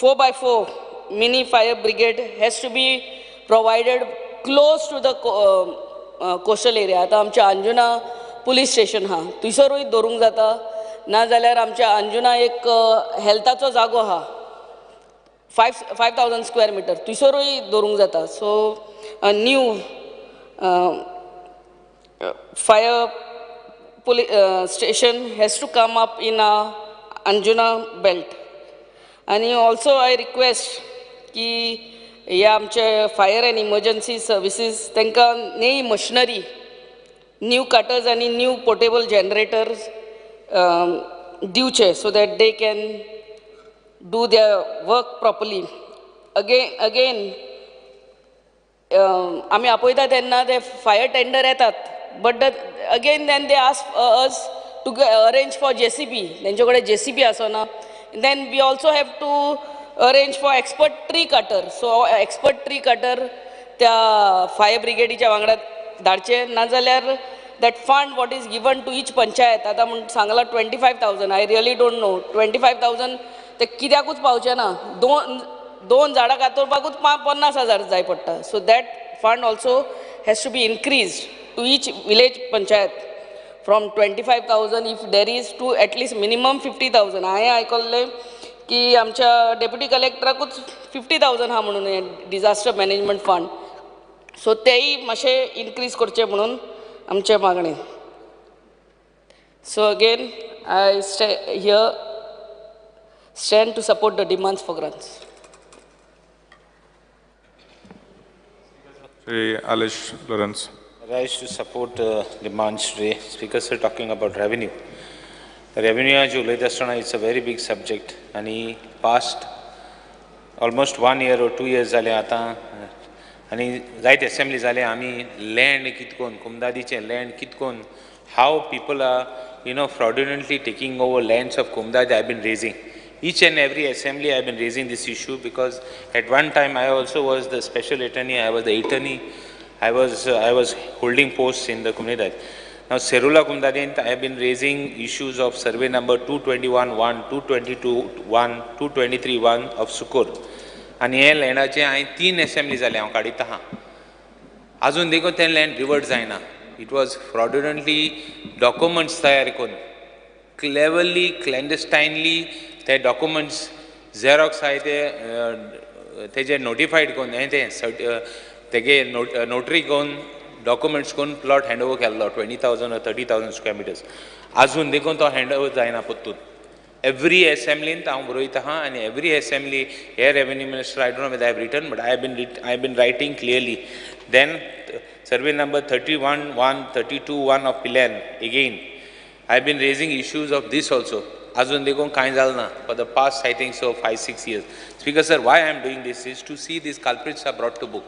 4x4 mini fire brigade has to be provided close to the coastal area. आता आमच्या अंजुना पुलीस स्टेशन हा थंयसरूय दवरूंक जाता नाजाल्यार आमच्या अंजुना एक हेल्थाचो जागो आहा 5,000 स्क्वेअर मिटर थंयसरूय दवरूंक जाता so new fire station has to come up in Anjuna belt. And also I request ki या आमचे फायर एंड इमर्जन्सी सर्विसीस तांकां नई मशिनरी न्यू कटर्स आनी न्यू पोर्टेबल जनरेटर्स दिवचे so that they can do their work properly again आमी आपयता तेन्ना ते फायर टेंडर येतात but again then they ask us to arrange for JCB तेंचे कडेन JCB आसना then we also have to arrange for expert tree cutter so expert tree cutter त्या fire ब्रिगेडीच्या वांगडा धाडचे नाजाल्यार that fund what is given to each panchayat आतां म्हण सांगला 25,000 आय रियली डोंट नो 25,000 ते कित्याकूच पावचे ना दोन झाडां कातरपाकूच 50,000 जाय पडटा so that fund also has to be increase to each village panchayat from 25,000 if there is to at least minimum 50,000 हांवें आयकल्लें की आमच्या डेप्युटी कलेक्टराकूच 50,000 हा म्हणून हें डिजास्टर मॅनेजमेंट फंड सो तेय मातशें इनक्रीज करचें म्हणून आमचें मागणें so again I stand to support the demands for grants. Shri Alish Lawrence. Rise to support demands today. Speakers are talking about revenue. Revenue as you laid us on, it's a very big subject. And past almost 1 year or 2 years zale ata ani right assembly zale ami land kitkon kumdadiche land kitkon how people are fraudulently taking over lands of Kumdad I have been raising. Each and every assembly I have been raising this issue because at one time I also was the special attorney, I was the attorney, I was holding posts in the Kumdad. Now Serula Kumdad I have been raising issues of survey number 221-1, 222-1, 223-1 of Sukur. आणि हे लँडाचे हांवें 3 assembly जाले हांव काडिता हा अजून देखून तें land revert जायना इट वॉज फ्रॉडुलंटली डॉक्युमेंट्स तयार करून क्लेवरली क्लॅन्डस्टायनली ते डॉक्युमेंट्स झेरॉक्स आहाय तेजे नोटिफायड करून हांवें तेगे नोटरी करून डॉक्युमेंट्स करून प्लॉट हँड ओवर केल्लो 20,000 or 30,000 स्क्वेअर मिटर्स अजून देखून तो हँड ओवर जायना पत्तून एवरी असेंब्लींत हांव बरयता हा आनी एवरी असेंब्ली हे revenue minister I don't know whether I have written but I have been writing clearly then survey number 31-1, 32-1 of पिलॅन again I have been raising issues of this also अजून देखून कांय जालें ना for the past I think so 5-6 years. Speaker sir, why I am doing this is to see these culprits are brought to book.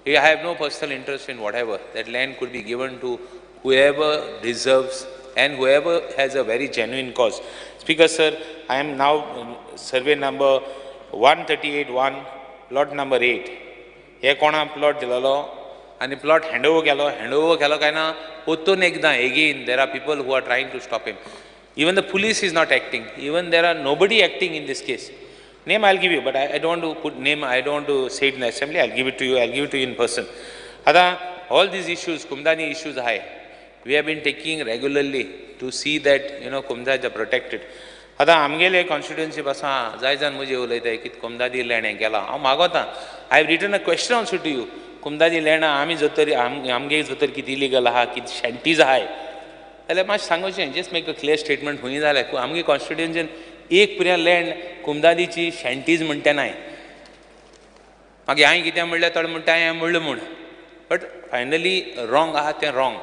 I have no personal interest in whatever. That land could be given to whoever deserves and whoever has a very genuine cause. Speaker sir, I am now survey number 138-1, plot number 8. हे कोणा plot दिलेलो आनी plot handover केलो काय ना परतून एकदां again there are people who are trying to stop him. Even the police is not acting. Even there are nobody acting in this case. Name I'll give you, but I don't want to put name. I don't want to say it in the assembly. I'll give it to you. I'll give it to you in person. Ada all these issues, Kumdani issues high. We have been taking regularly to see that, Kumdad are protected. आता आमगेले constituency बसा जाय जाण मुझे उलयताय की कुमदादी land हें केलां हांव मागोतां I have written a question also to you कुमदादी लँड आमी जोतर आमगे जोतर कितें इलिगल आहा कितें शँटीज आहाय जाल्यार मातशें सांगोचें just make a clear statement हुंय जाल्यार आमगे कॉन्स्टिट्युएन्सीन एक पुऱ्या लँड कुमदादीची शँटीज म्हणटा नाय मागीर हांवें कितें म्हणलें थोडे म्हणटा हांवें म्हणलें म्हूण बट फायनली रॉंग आहा तें wrong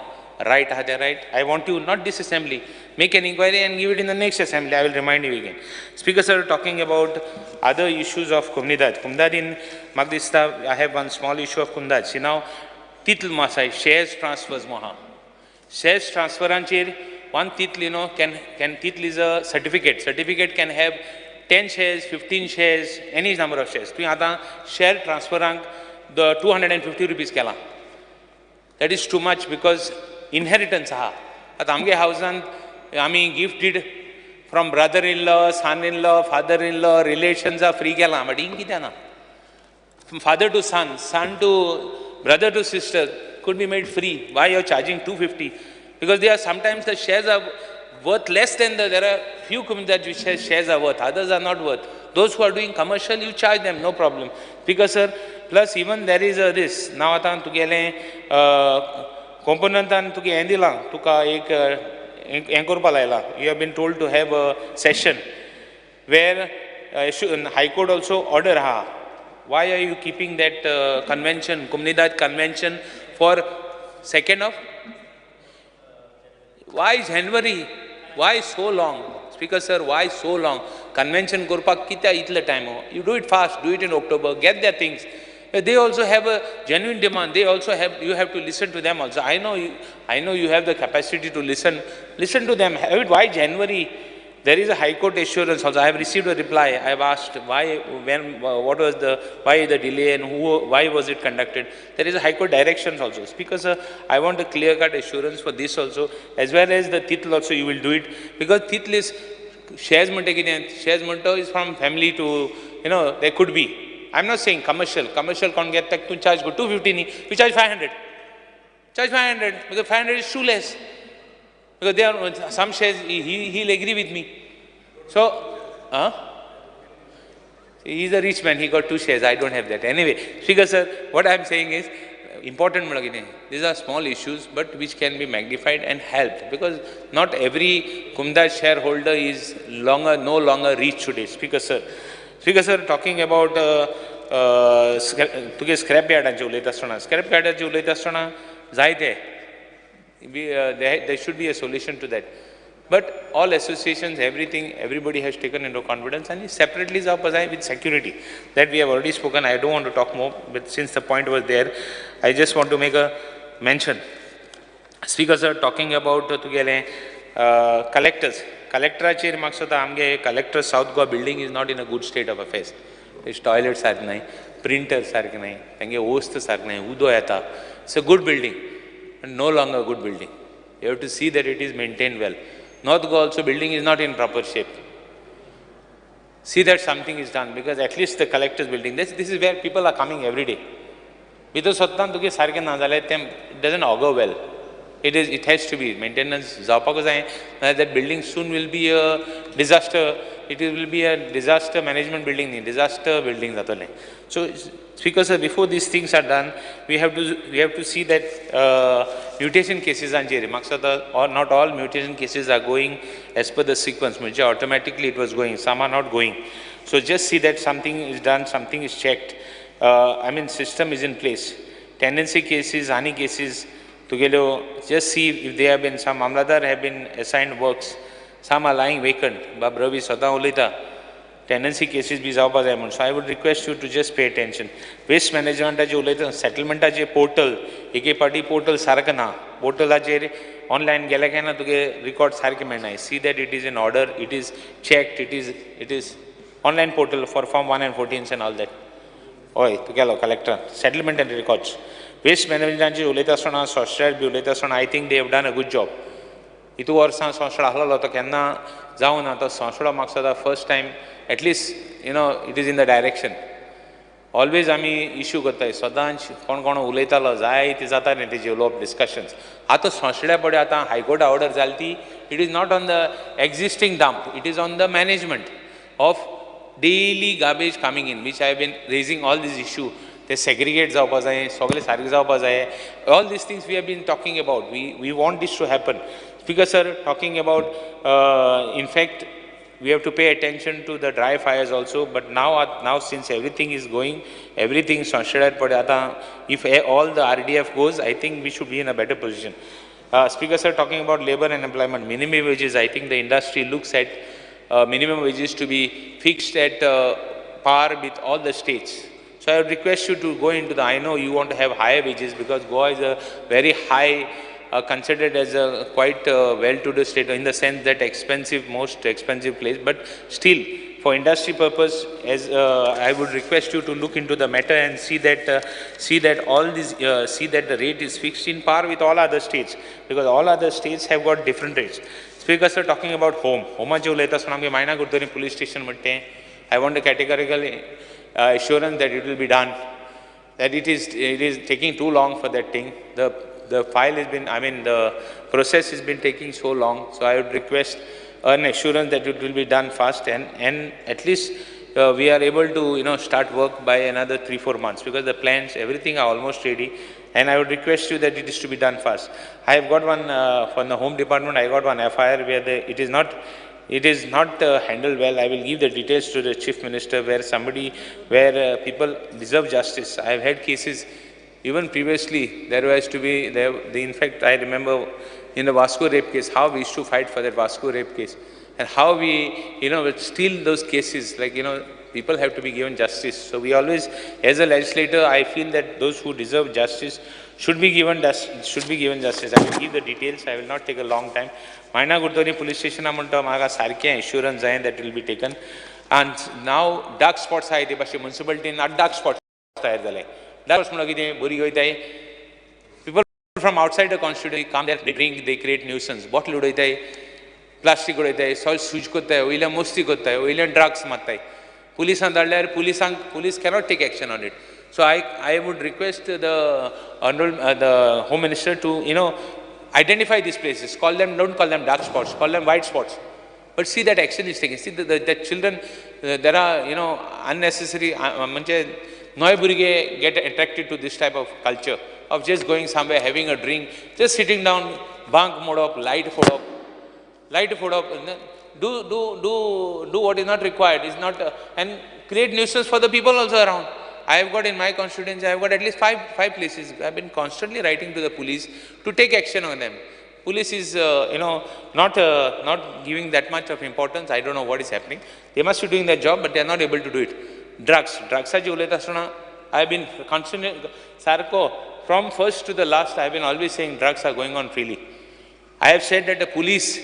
right are they right? I want you, not this assembly, make an inquiry and give it in the next assembly. I will remind you again. Speaker sir, talking about other issues of Kumnidad. Kumnidad in Magdista, I have one small issue of Kumnidad. See now, titl masai, shares transfers moha. Shares transfer anchir, one titl, can titl is a certificate. Certificate can have 10 shares, 15 shares, any number of shares. Tu share transfer rank, the 250 rupees kala. That is too much because inheritance aha. At amge housean ami gifted from brother-in-law, son-in-law, father-in-law, relations are free kela. But in kitana? From father to son, son to brother to sister could be made free. Why you are charging 250? Because they are sometimes the shares are worth less than there are few that which shares are worth. Others are not worth. Those who are doing commercial, you charge them, no problem. Because sir, plus even there is this. Now atan tugele component and tuki endila tuka ek anchor palayla. You have been told to have a session where High Court also order ha. Why are you keeping that convention, Kumnidad convention for 2nd of? Why January? Why so long? Speaker sir, why so long? Convention Gurpak kita itla time ho. You do it fast, do it in October, get their things. They also have a genuine demand. They also have, you have to listen to them also. I know you have the capacity to listen to them. Why January? There is a High Court assurance also. I have received a reply. I have asked why, when, what was why the delay and why was it conducted. There is a High Court directions also. Speaker sir, I want a clear-cut assurance for this also, as well as the titl also you will do it. Because titl is, shares is from family to, there could be. I'm not saying commercial can't get tech to charge go 250, we charge 500. Charge 500 because 500 is too less. Because there are some shares, he'll agree with me. So, he's a rich man, he got 2 shares, I don't have that. Anyway, Speaker sir, what I'm saying is, important, these are small issues but which can be magnified and helped because not every Kumdad shareholder is no longer rich today. Speaker sir, talking about scrapyard there should be a solution to that. But all associations, everybody has taken into confidence and separately is with security. That we have already spoken. I don't want to talk more, but since the point was there, I just want to make a mention. Speakers are talking about collectors. Collector South Goa building is not in a good state of affairs. Its toilets are nahi, printers are nahi, hosts are nahi, udo yata. It's a good building, and no longer a good building. You have to see that it is maintained well. North Goa also building is not in proper shape. See that something is done because at least the collector's building, this is where people are coming every day. It doesn't augur well. It has to be maintenance. That building soon will be a disaster. It will be a disaster management building, disaster building. So, Speaker sir, before these things are done, we have to see that mutation cases are or not all mutation cases are going as per the sequence. Automatically it was going, some are not going. So just see that something is done, something is checked. System is in place. Tenancy cases, Ani cases, just see if there have been some Amladar have been assigned works. Some are lying vacant. Babravi Sada Ulita. Tenancy cases be so I would request you to just pay attention. Waste management settlement portal, ek party portal sarakana, portal online galakana to record sarkimena. See that it is in order, it is checked, it is online portal for Form 1 and 14s and all that. Oi, to collector, settlement and records. Waste management I think they have done a good job. Itu warsa Sanshada halal to kenna zauna to Sanshada maksada first time, at least it is in the direction. Always आमी issue करताय सदांच कोण कोण उलयतालो जाय ते जाता न्ही तेजे उलोवप डिस्कशन्स आतां सोंसल्या पडे आतां हायकोर्ट ऑर्डर जाली ती it is not on the existing dump it is on the management of daily garbage coming in which I have been raising all this issue ते सेग्रिगेट जावपा जाय सगळे सारकें जावपा जाय all this things we have been talking about we want this to happen speaker sir talking about in fact we have to pay attention to the dry fires also but now since everything is going everything is considered but if all the RDF goes I think we should be in a better position. Speaker sir, talking about labor and employment minimum wages, I think the industry looks at minimum wages to be fixed at par with all the states. So I would request you to go into the, I know you want to have higher wages because Goa is a very high considered as a quite well-to-do state in the sense that most expensive place, but still for industry purpose, as I would request you to look into the matter and see that see that the rate is fixed in par with all other states because all other states have got different rates. Speaker sir, talking about homaचे उलयता आसतना आमगे मायना Curtorim police station म्हणटे I want a categorical assurance that it will be done, that it is taking too long for that thing. The file has been, I mean, the process has been taking so long. So I would request an assurance that it will be done fast and at least we are able to, start work by another 3-4 months because the plans, everything are almost ready. And I would request you that it is to be done fast. I have got one from the Home Department. I got one FIR where it is not handled well. I will give the details to the Chief Minister where people deserve justice. I have had cases. Even previously, there was to be, in fact, I remember in the Vasco rape case, how we used to fight for that Vasco rape case. And how we, still those cases, like, people have to be given justice. So we always, as a legislator, I feel that those who deserve justice should be given justice. I will give the details. I will not take a long time. Maina Gurdoni police station, amunta maga sarke assurance zayin that will be taken. And now dark spots are the municipality not dark spots are the people from outside the constituency come there, they drink, they create nuisance. Bottle udaytai, plastic udaytai, soil switch kotta hai, oila musti kotta hai, oila drugs mattai. Police cannot take action on it. So I would request the Home Minister to, identify these places. Don't call them dark spots, call them white spots. But see that action is taken. See that children, there are, unnecessary, Noy Burige get attracted to this type of culture of just going somewhere, having a drink, just sitting down, bunk mode up, light food up, do what is not required, is not, and create nuisance for the people also around. I have got in my constituency, I have got at least five places. I have been constantly writing to the police to take action on them. Police is, not giving that much of importance. I don't know what is happening. They must be doing their job, but they are not able to do it. Drugs aji uleta suna. I have been constantly, Sarko, from first to the last, I have been always saying drugs are going on freely. I have said that the police,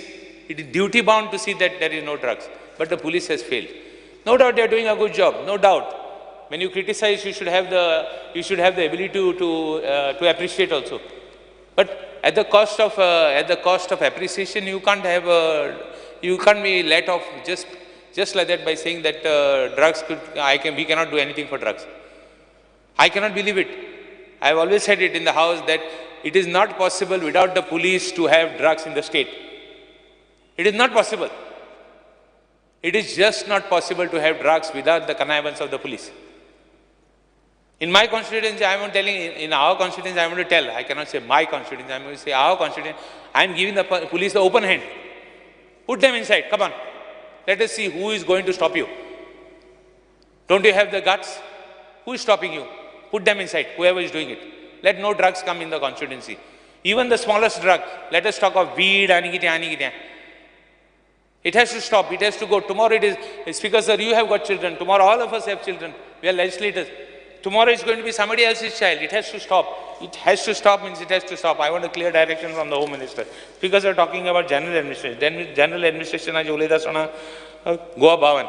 it is duty bound to see that there is no drugs, but the police has failed. No doubt they are doing a good job, no doubt. When you criticize, you should have the ability to appreciate also. But at the cost of appreciation, you can't be let off just like that by saying that we cannot do anything for drugs. I cannot believe it. I have always said it in the house that it is not possible without the police to have drugs in the state. It is not possible. It is just not possible to have drugs without the connivance of the police. In my constituency, I am telling, in our constituency, I am going to tell, I cannot say my constituency, I am going to say our constituency, I am giving the police the open hand. Put them inside, come on. Let us see who is going to stop you. Don't you have the guts? Who is stopping you? Put them inside, whoever is doing it. Let no drugs come in the constituency. Even the smallest drug, let us talk of weed, anigitya. It has to stop, it has to go. Tomorrow it is, Speaker sir, you have got children. Tomorrow all of us have children. We are legislators. Tomorrow is going to be somebody else's child. It has to stop. It has to stop means it has to stop. I want a clear direction from the Home Minister. Because we are talking about general administration. General administration is uleda sona Goa Bhavan.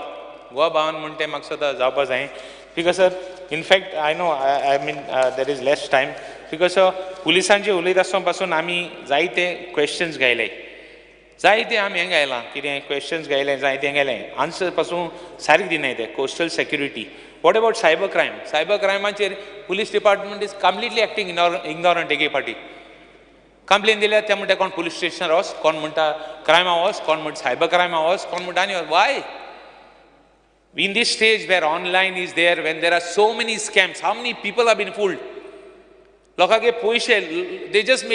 Goa Bhavan munte maksada jawpa jaye. Because sir, in fact, I know, I mean, there is less time. Because polisanche uleda sona pasun ami zaite questions gailai. जायते आमी हें घायलां कितें questions घायले जायते घायलें answer पासून सारकें दिनाय ते coastal security what about cyber क्रायमाचेर police department is completely acting ignorant एके फाटी कंप्लेन दिल्यार ते म्हणटा कोण पुलीस स्टेशनार वच कोण म्हणटा क्रायमा वच कोण म्हणटा सायबर क्रायमा वच कोण म्हणटा आनी Y in this stage where online is there, when there are so many scams, how many people have been fooled? Lokage poishe, they just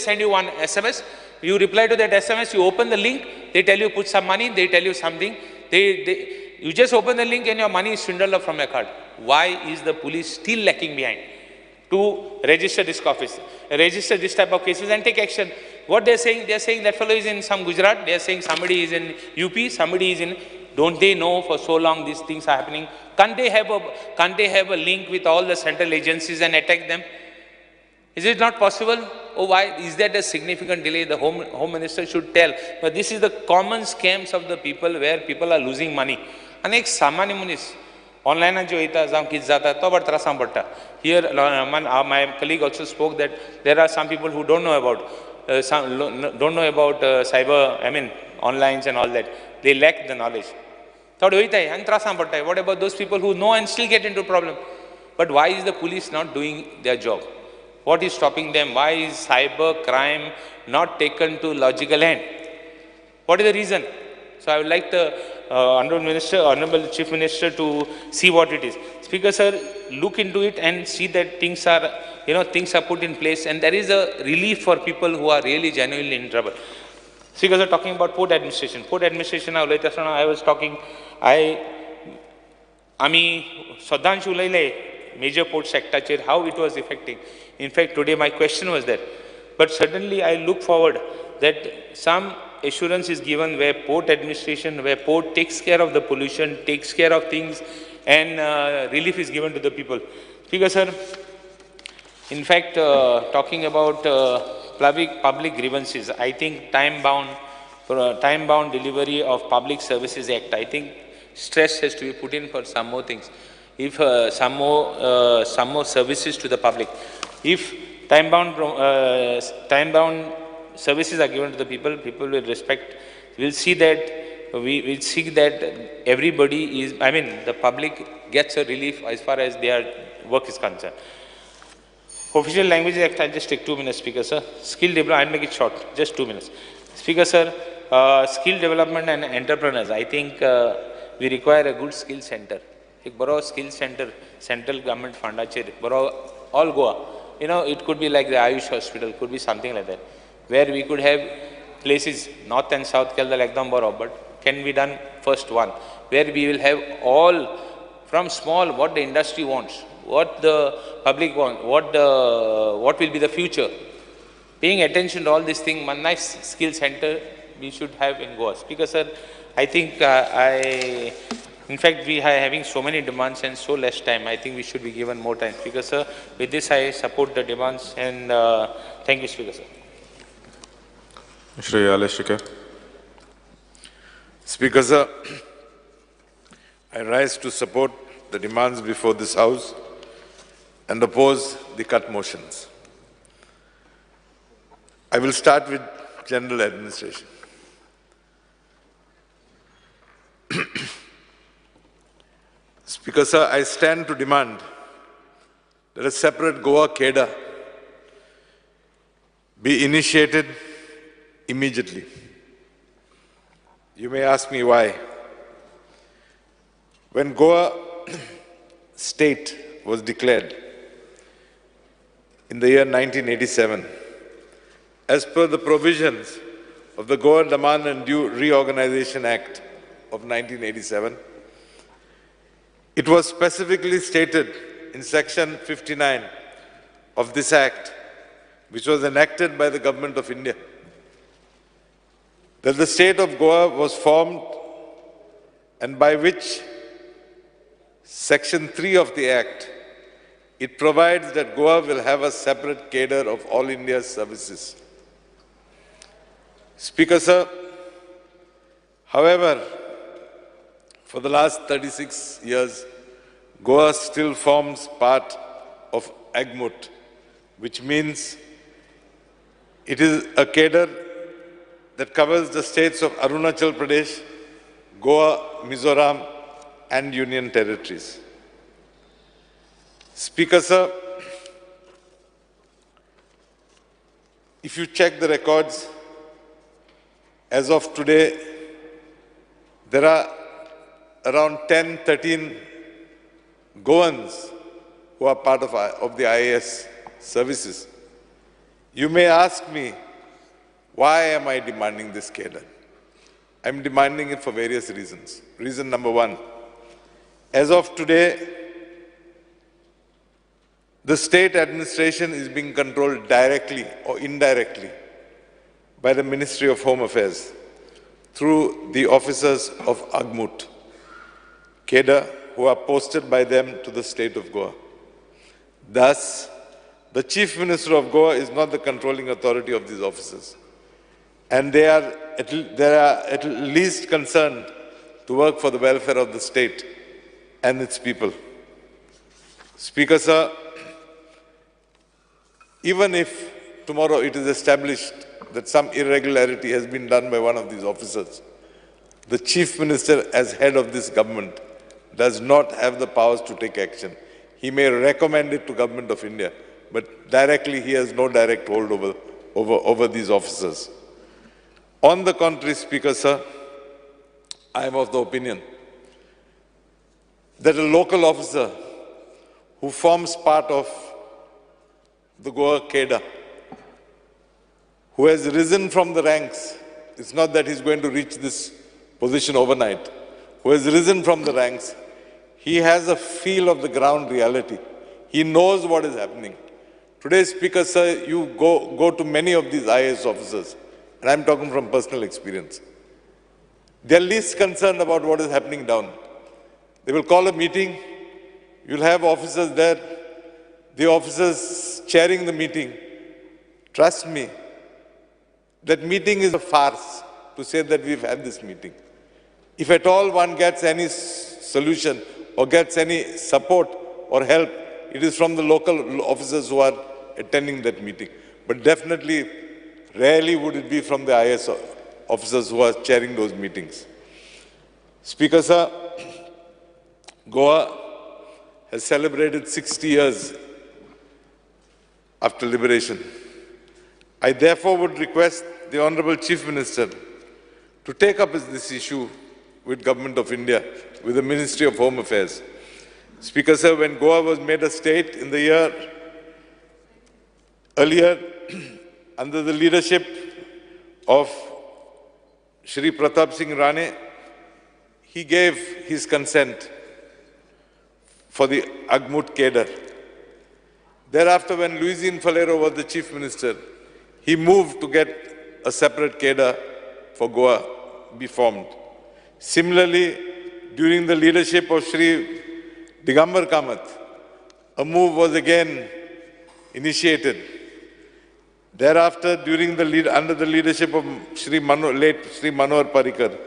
send you one SMS, you reply to that SMS, you open the link, they tell you put some money, they tell you something, you just open the link and your money is swindled off from your card. Why is the police still lacking behind to register this office, register this type of cases and take action? What they're saying that fellow is in some Gujarat, they're saying somebody is in UP, somebody is in. Don't they know for so long these things are happening? Can't they have a link with all the central agencies and attack them? Is it not possible? Oh, why is that a significant delay? The home minister should tell. But this is the common scams of the people where people are losing money. And एक सामान्य मनीस online जो इता जाम किस जाता तो बड़ा त्रासां पड़ता. Here, my colleague also spoke that there are some people who don't know about cyber. I mean, online and all that. They lack the knowledge. What about those people who know and still get into problem? But why is the police not doing their job? What is stopping them? Why is cyber crime not taken to logical end? What is the reason? So I would like the Honorable Chief Minister to see what it is. Speaker sir, look into it and see that things are put in place and there is a relief for people who are really genuinely in trouble. Speakers are talking about port administration. Port administration, I was talking, Sodhanshu Laile, major port sector, how it was affecting. In fact, today my question was that. But certainly I look forward that some assurance is given where port administration, where port takes care of the pollution, takes care of things, and relief is given to the people. Speaker sir, in fact, talking about public grievances, I think time-bound delivery of Public Services Act, I think stress has to be put in for some more things. If some more services to the public. If time-bound services are given to the people, people will respect. We'll see that everybody is, the public gets a relief as far as their work is concerned. Official Language Act, I'll just take 2 minutes, Speaker sir. Skill development, I'll make it short, just 2 minutes. Speaker sir, skill development and entrepreneurs, I think we require a good skill center. Ek baro skill center, central government fund, all Goa. It could be like the Ayush hospital, could be something like that, where we could have places, north and south, but can be done first one, where we will have all from small, what the industry wants, what the public wants, what will be the future. Paying attention to all these things, one nice skill center we should have in Goa. Speaker sir, I think in fact we are having so many demands and so less time. I think we should be given more time. Speaker sir, with this I support the demands and thank you, Speaker sir. Shri Aleshika. Speaker sir, I rise to support the demands before this House and oppose the cut motions. I will start with general administration. Speaker sir, I stand to demand that a separate Goa cadre be initiated immediately. You may ask me why. When Goa state was declared in the year 1987, as per the provisions of the Goa Demand and Due Reorganization Act of 1987, it was specifically stated in Section 59 of this Act, which was enacted by the Government of India, that the state of Goa was formed, and by which Section 3 of the Act, it provides that Goa will have a separate cadre of all India's services. Speaker sir, however, for the last 36 years, Goa still forms part of AGMUT, which means it is a cadre that covers the states of Arunachal Pradesh, Goa, Mizoram, and Union Territories. Speaker, sir, if you check the records, as of today, there are around 10, 13 Goans who are part of the IAS services. You may ask me, why am I demanding this cadre? I'm demanding it for various reasons. Reason number one, as of today, the state administration is being controlled directly or indirectly by the Ministry of Home Affairs through the officers of Agmut, cadre who are posted by them to the state of Goa. Thus, the Chief Minister of Goa is not the controlling authority of these officers, and they are at least concerned to work for the welfare of the state and its people. Speaker, sir, even if tomorrow it is established that some irregularity has been done by one of these officers, the Chief Minister, as head of this government, does not have the powers to take action. He may recommend it to Government of India, but directly he has no direct hold over these officers. On the contrary, Speaker, sir, I am of the opinion that a local officer who forms part of the Goa cadre, who has risen from the ranks, it's not that he's going to reach this position overnight, who has risen from the ranks, he has a feel of the ground reality. He knows what is happening. Today, Speaker, sir, you go to many of these IAS officers, and I'm talking from personal experience. They're least concerned about what is happening down. They will call a meeting, you'll have officers there, the officers chairing the meeting. Trust me, that meeting is a farce to say that we've had this meeting. If at all one gets any solution or gets any support or help, it is from the local officers who are attending that meeting. But definitely, rarely would it be from the IAS officers who are chairing those meetings. Speaker, sir, Goa has celebrated 60 years after liberation. I therefore would request the Honorable Chief Minister to take up this issue with Government of India, with the Ministry of Home Affairs. Speaker, sir, when Goa was made a state in the year earlier, under the leadership of Shri Pratap Singh Rane, he gave his consent for the Agmut cadre. Thereafter, when Luisine Falero was the Chief Minister, he moved to get a separate cadre for Goa be formed. Similarly, during the leadership of Shri Digambar Kamath, a move was again initiated. Thereafter, under the leadership of late Shri Manohar Parrikar,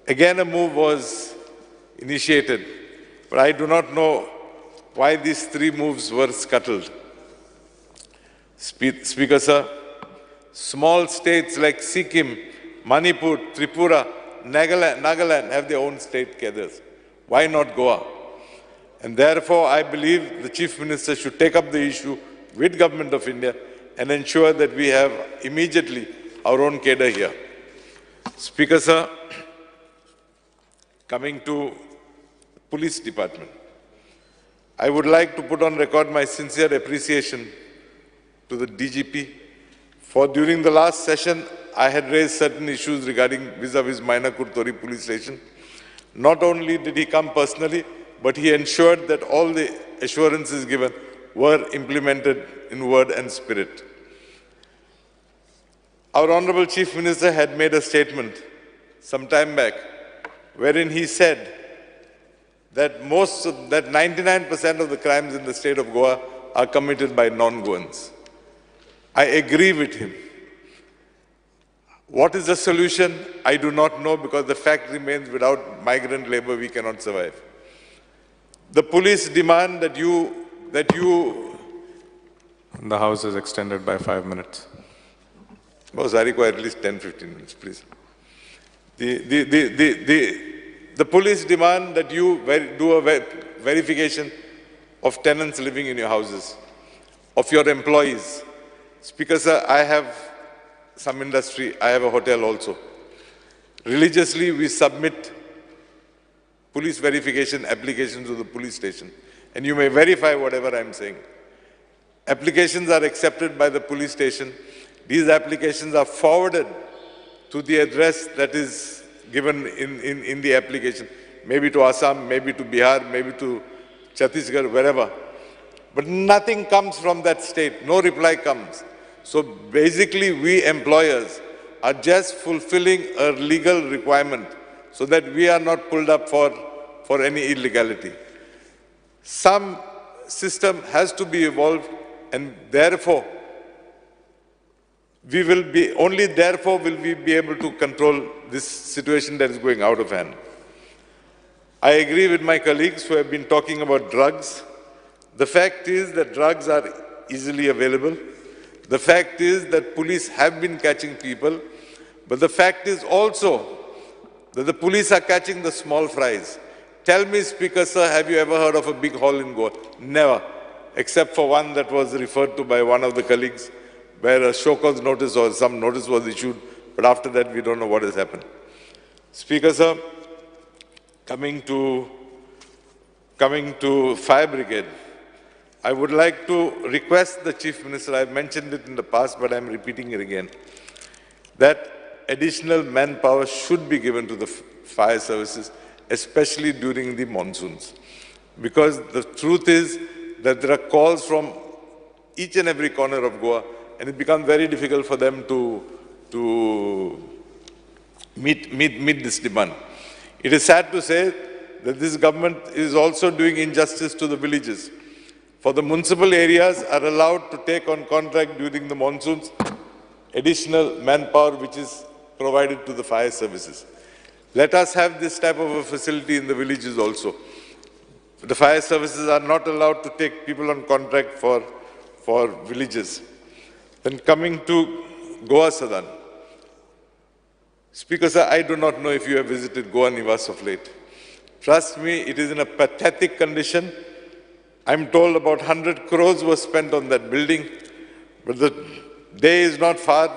again a move was initiated. But I do not know why these three moves were scuttled. Speaker, sir, small states like Sikkim, Manipur, Tripura, Nagaland have their own state cadres. Why not Goa? And therefore, I believe the Chief Minister should take up the issue with Government of India and ensure that we have immediately our own cadre here. Speaker, sir, coming to Police Department, I would like to put on record my sincere appreciation to the DGP for during the last session, I had raised certain issues regarding vis-a-vis Mainakur Tori police station. Not only did he come personally, but he ensured that all the assurances given were implemented in word and spirit. Our Honorable Chief Minister had made a statement some time back wherein he said that 99% of the crimes in the state of Goa are committed by non-Goans. I agree with him. What is the solution? I do not know, because the fact remains without migrant labor we cannot survive. The police demand that you... The House is extended by 5 minutes. Boss, I require at least 10, 15 minutes, please. The police demand that you do a verification of tenants living in your houses, of your employees. Speaker, sir, I have some industry, I have a hotel also. Religiously, we submit police verification applications to the police station. And you may verify whatever I'm saying. Applications are accepted by the police station. These applications are forwarded to the address that is given in the application, maybe to Assam, maybe to Bihar, maybe to Chhattisgarh, wherever. But nothing comes from that state, no reply comes. So basically, we employers are just fulfilling a legal requirement so that we are not pulled up for any illegality. Some system has to be evolved, and therefore, only therefore will we be able to control this situation that is going out of hand. I agree with my colleagues who have been talking about drugs. The fact is that drugs are easily available. The fact is that police have been catching people. But the fact is also that the police are catching the small fries. Tell me, Speaker, sir, have you ever heard of a big haul in Goa? Never, except for one that was referred to by one of the colleagues, where a show cause notice or some notice was issued, but after that we don't know what has happened. Speaker, sir, coming to Fire Brigade, I would like to request the Chief Minister, I've mentioned it in the past, but I'm repeating it again, that additional manpower should be given to the fire services, especially during the monsoons. Because the truth is that there are calls from each and every corner of Goa, and it becomes very difficult for them to meet this demand. It is sad to say that this government is also doing injustice to the villages. For the municipal areas are allowed to take on contract during the monsoons, additional manpower which is provided to the fire services. Let us have this type of a facility in the villages also. The fire services are not allowed to take people on contract for villages. Then coming to Goa Sadan. Speaker, sir, I do not know if you have visited Goa Nivas of late. Trust me, it is in a pathetic condition. I'm told about 100 crores was spent on that building, but the day is not far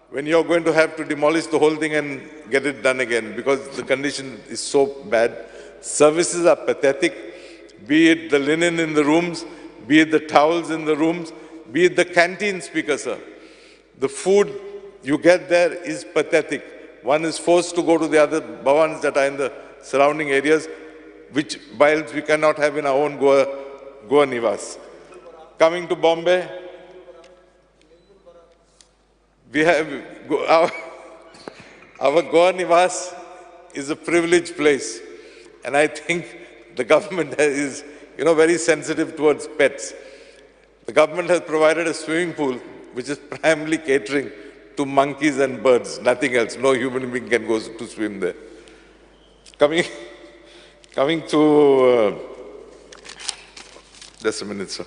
when you're going to have to demolish the whole thing and get it done again because the condition is so bad. Services are pathetic, be it the linen in the rooms, be it the towels in the rooms, be it the canteen, Speaker, sir. The food you get there is pathetic. One is forced to go to the other bhavans that are in the surrounding areas, which whilst we cannot have in our own Goa Nivas. Coming to Bombay, we have our Goa Nivas is a privileged place, and I think the government is, very sensitive towards pets. The government has provided a swimming pool which is primarily catering to monkeys and birds, nothing else. No human being can go to swim there. Coming to, just a minute, sir.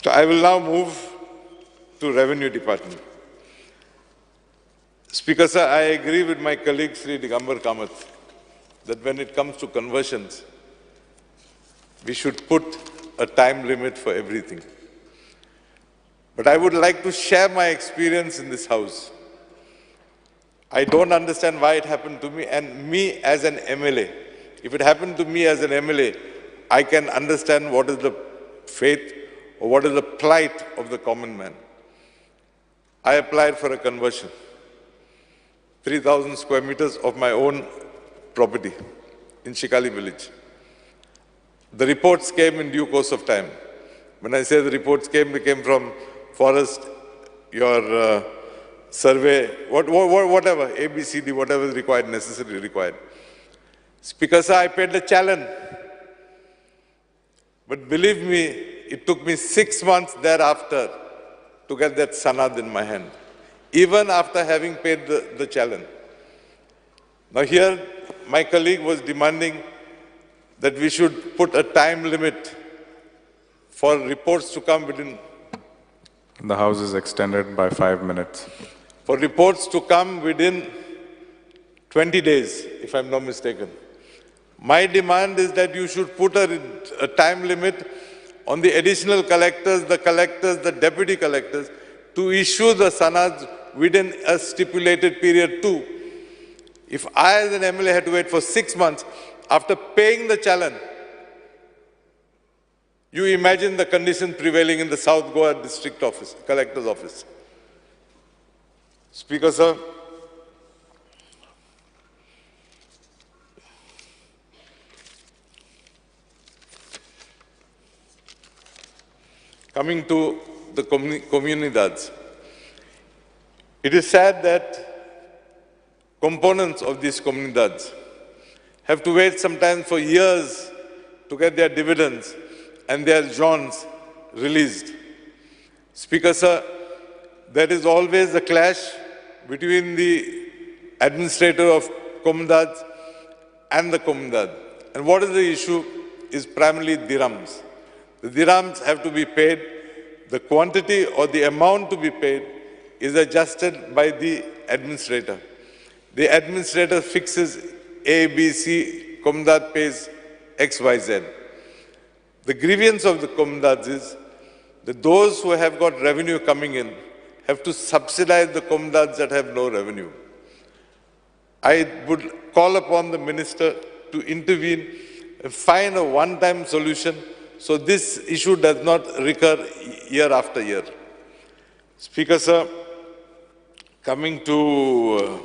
So I will now move to Revenue Department. Speaker, sir, I agree with my colleague Sri Digambar Kamath that when it comes to conversions, we should put a time limit for everything. But I would like to share my experience in this house. I don't understand why it happened to me, and me as an MLA. If it happened to me as an MLA, I can understand what is the fate or what is the plight of the common man. I applied for a conversion, 3,000 square meters of my own property in Shikali village. The reports came in due course of time. When I say the reports came, they came from forest, your survey, whatever, ABCD, whatever is required, necessarily required. Speaker, sir, I paid the challenge. But believe me, it took me 6 months thereafter to get that sanad in my hand, even after having paid the challenge. Now here, my colleague was demanding that we should put a time limit for reports to come within The House is extended by 5 minutes. For reports to come within 20 days, if I'm not mistaken. My demand is that you should put a time limit on the additional collectors, the deputy collectors, to issue the sanads within a stipulated period too. If I as an MLA had to wait for 6 months after paying the challan, you imagine the conditions prevailing in the South Goa District Office, Collector's Office. Speaker, sir. Coming to the comunidades, it is sad that components of these comunidades have to wait sometimes for years to get their dividends and their joins released. Speaker, sir, there is always a clash between the administrator of comunidades and the comunidad. And what is the issue is primarily dirhams. The dirhams have to be paid. The quantity or the amount to be paid is adjusted by the administrator. The administrator fixes A, B, C, comunidad pays X, Y, Z. The grievance of the comunidades is that those who have got revenue coming in have to subsidize the comunidades that have no revenue. I would call upon the minister to intervene and find a one-time solution so this issue does not recur year after year. Speaker, sir, coming to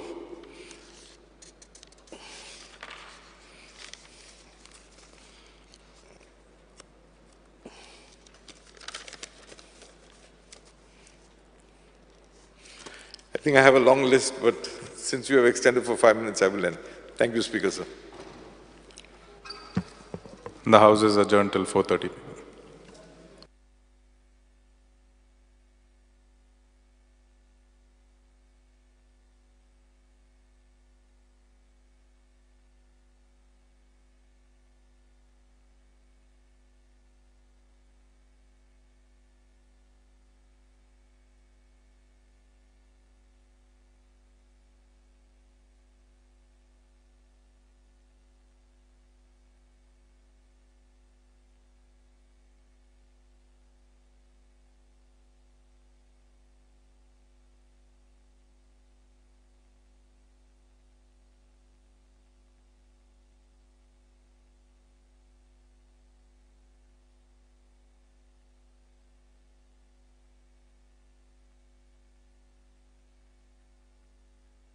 I think I have a long list, but since you have extended for 5 minutes, I will end. Thank you, Speaker, sir. The House is adjourned till 4:30.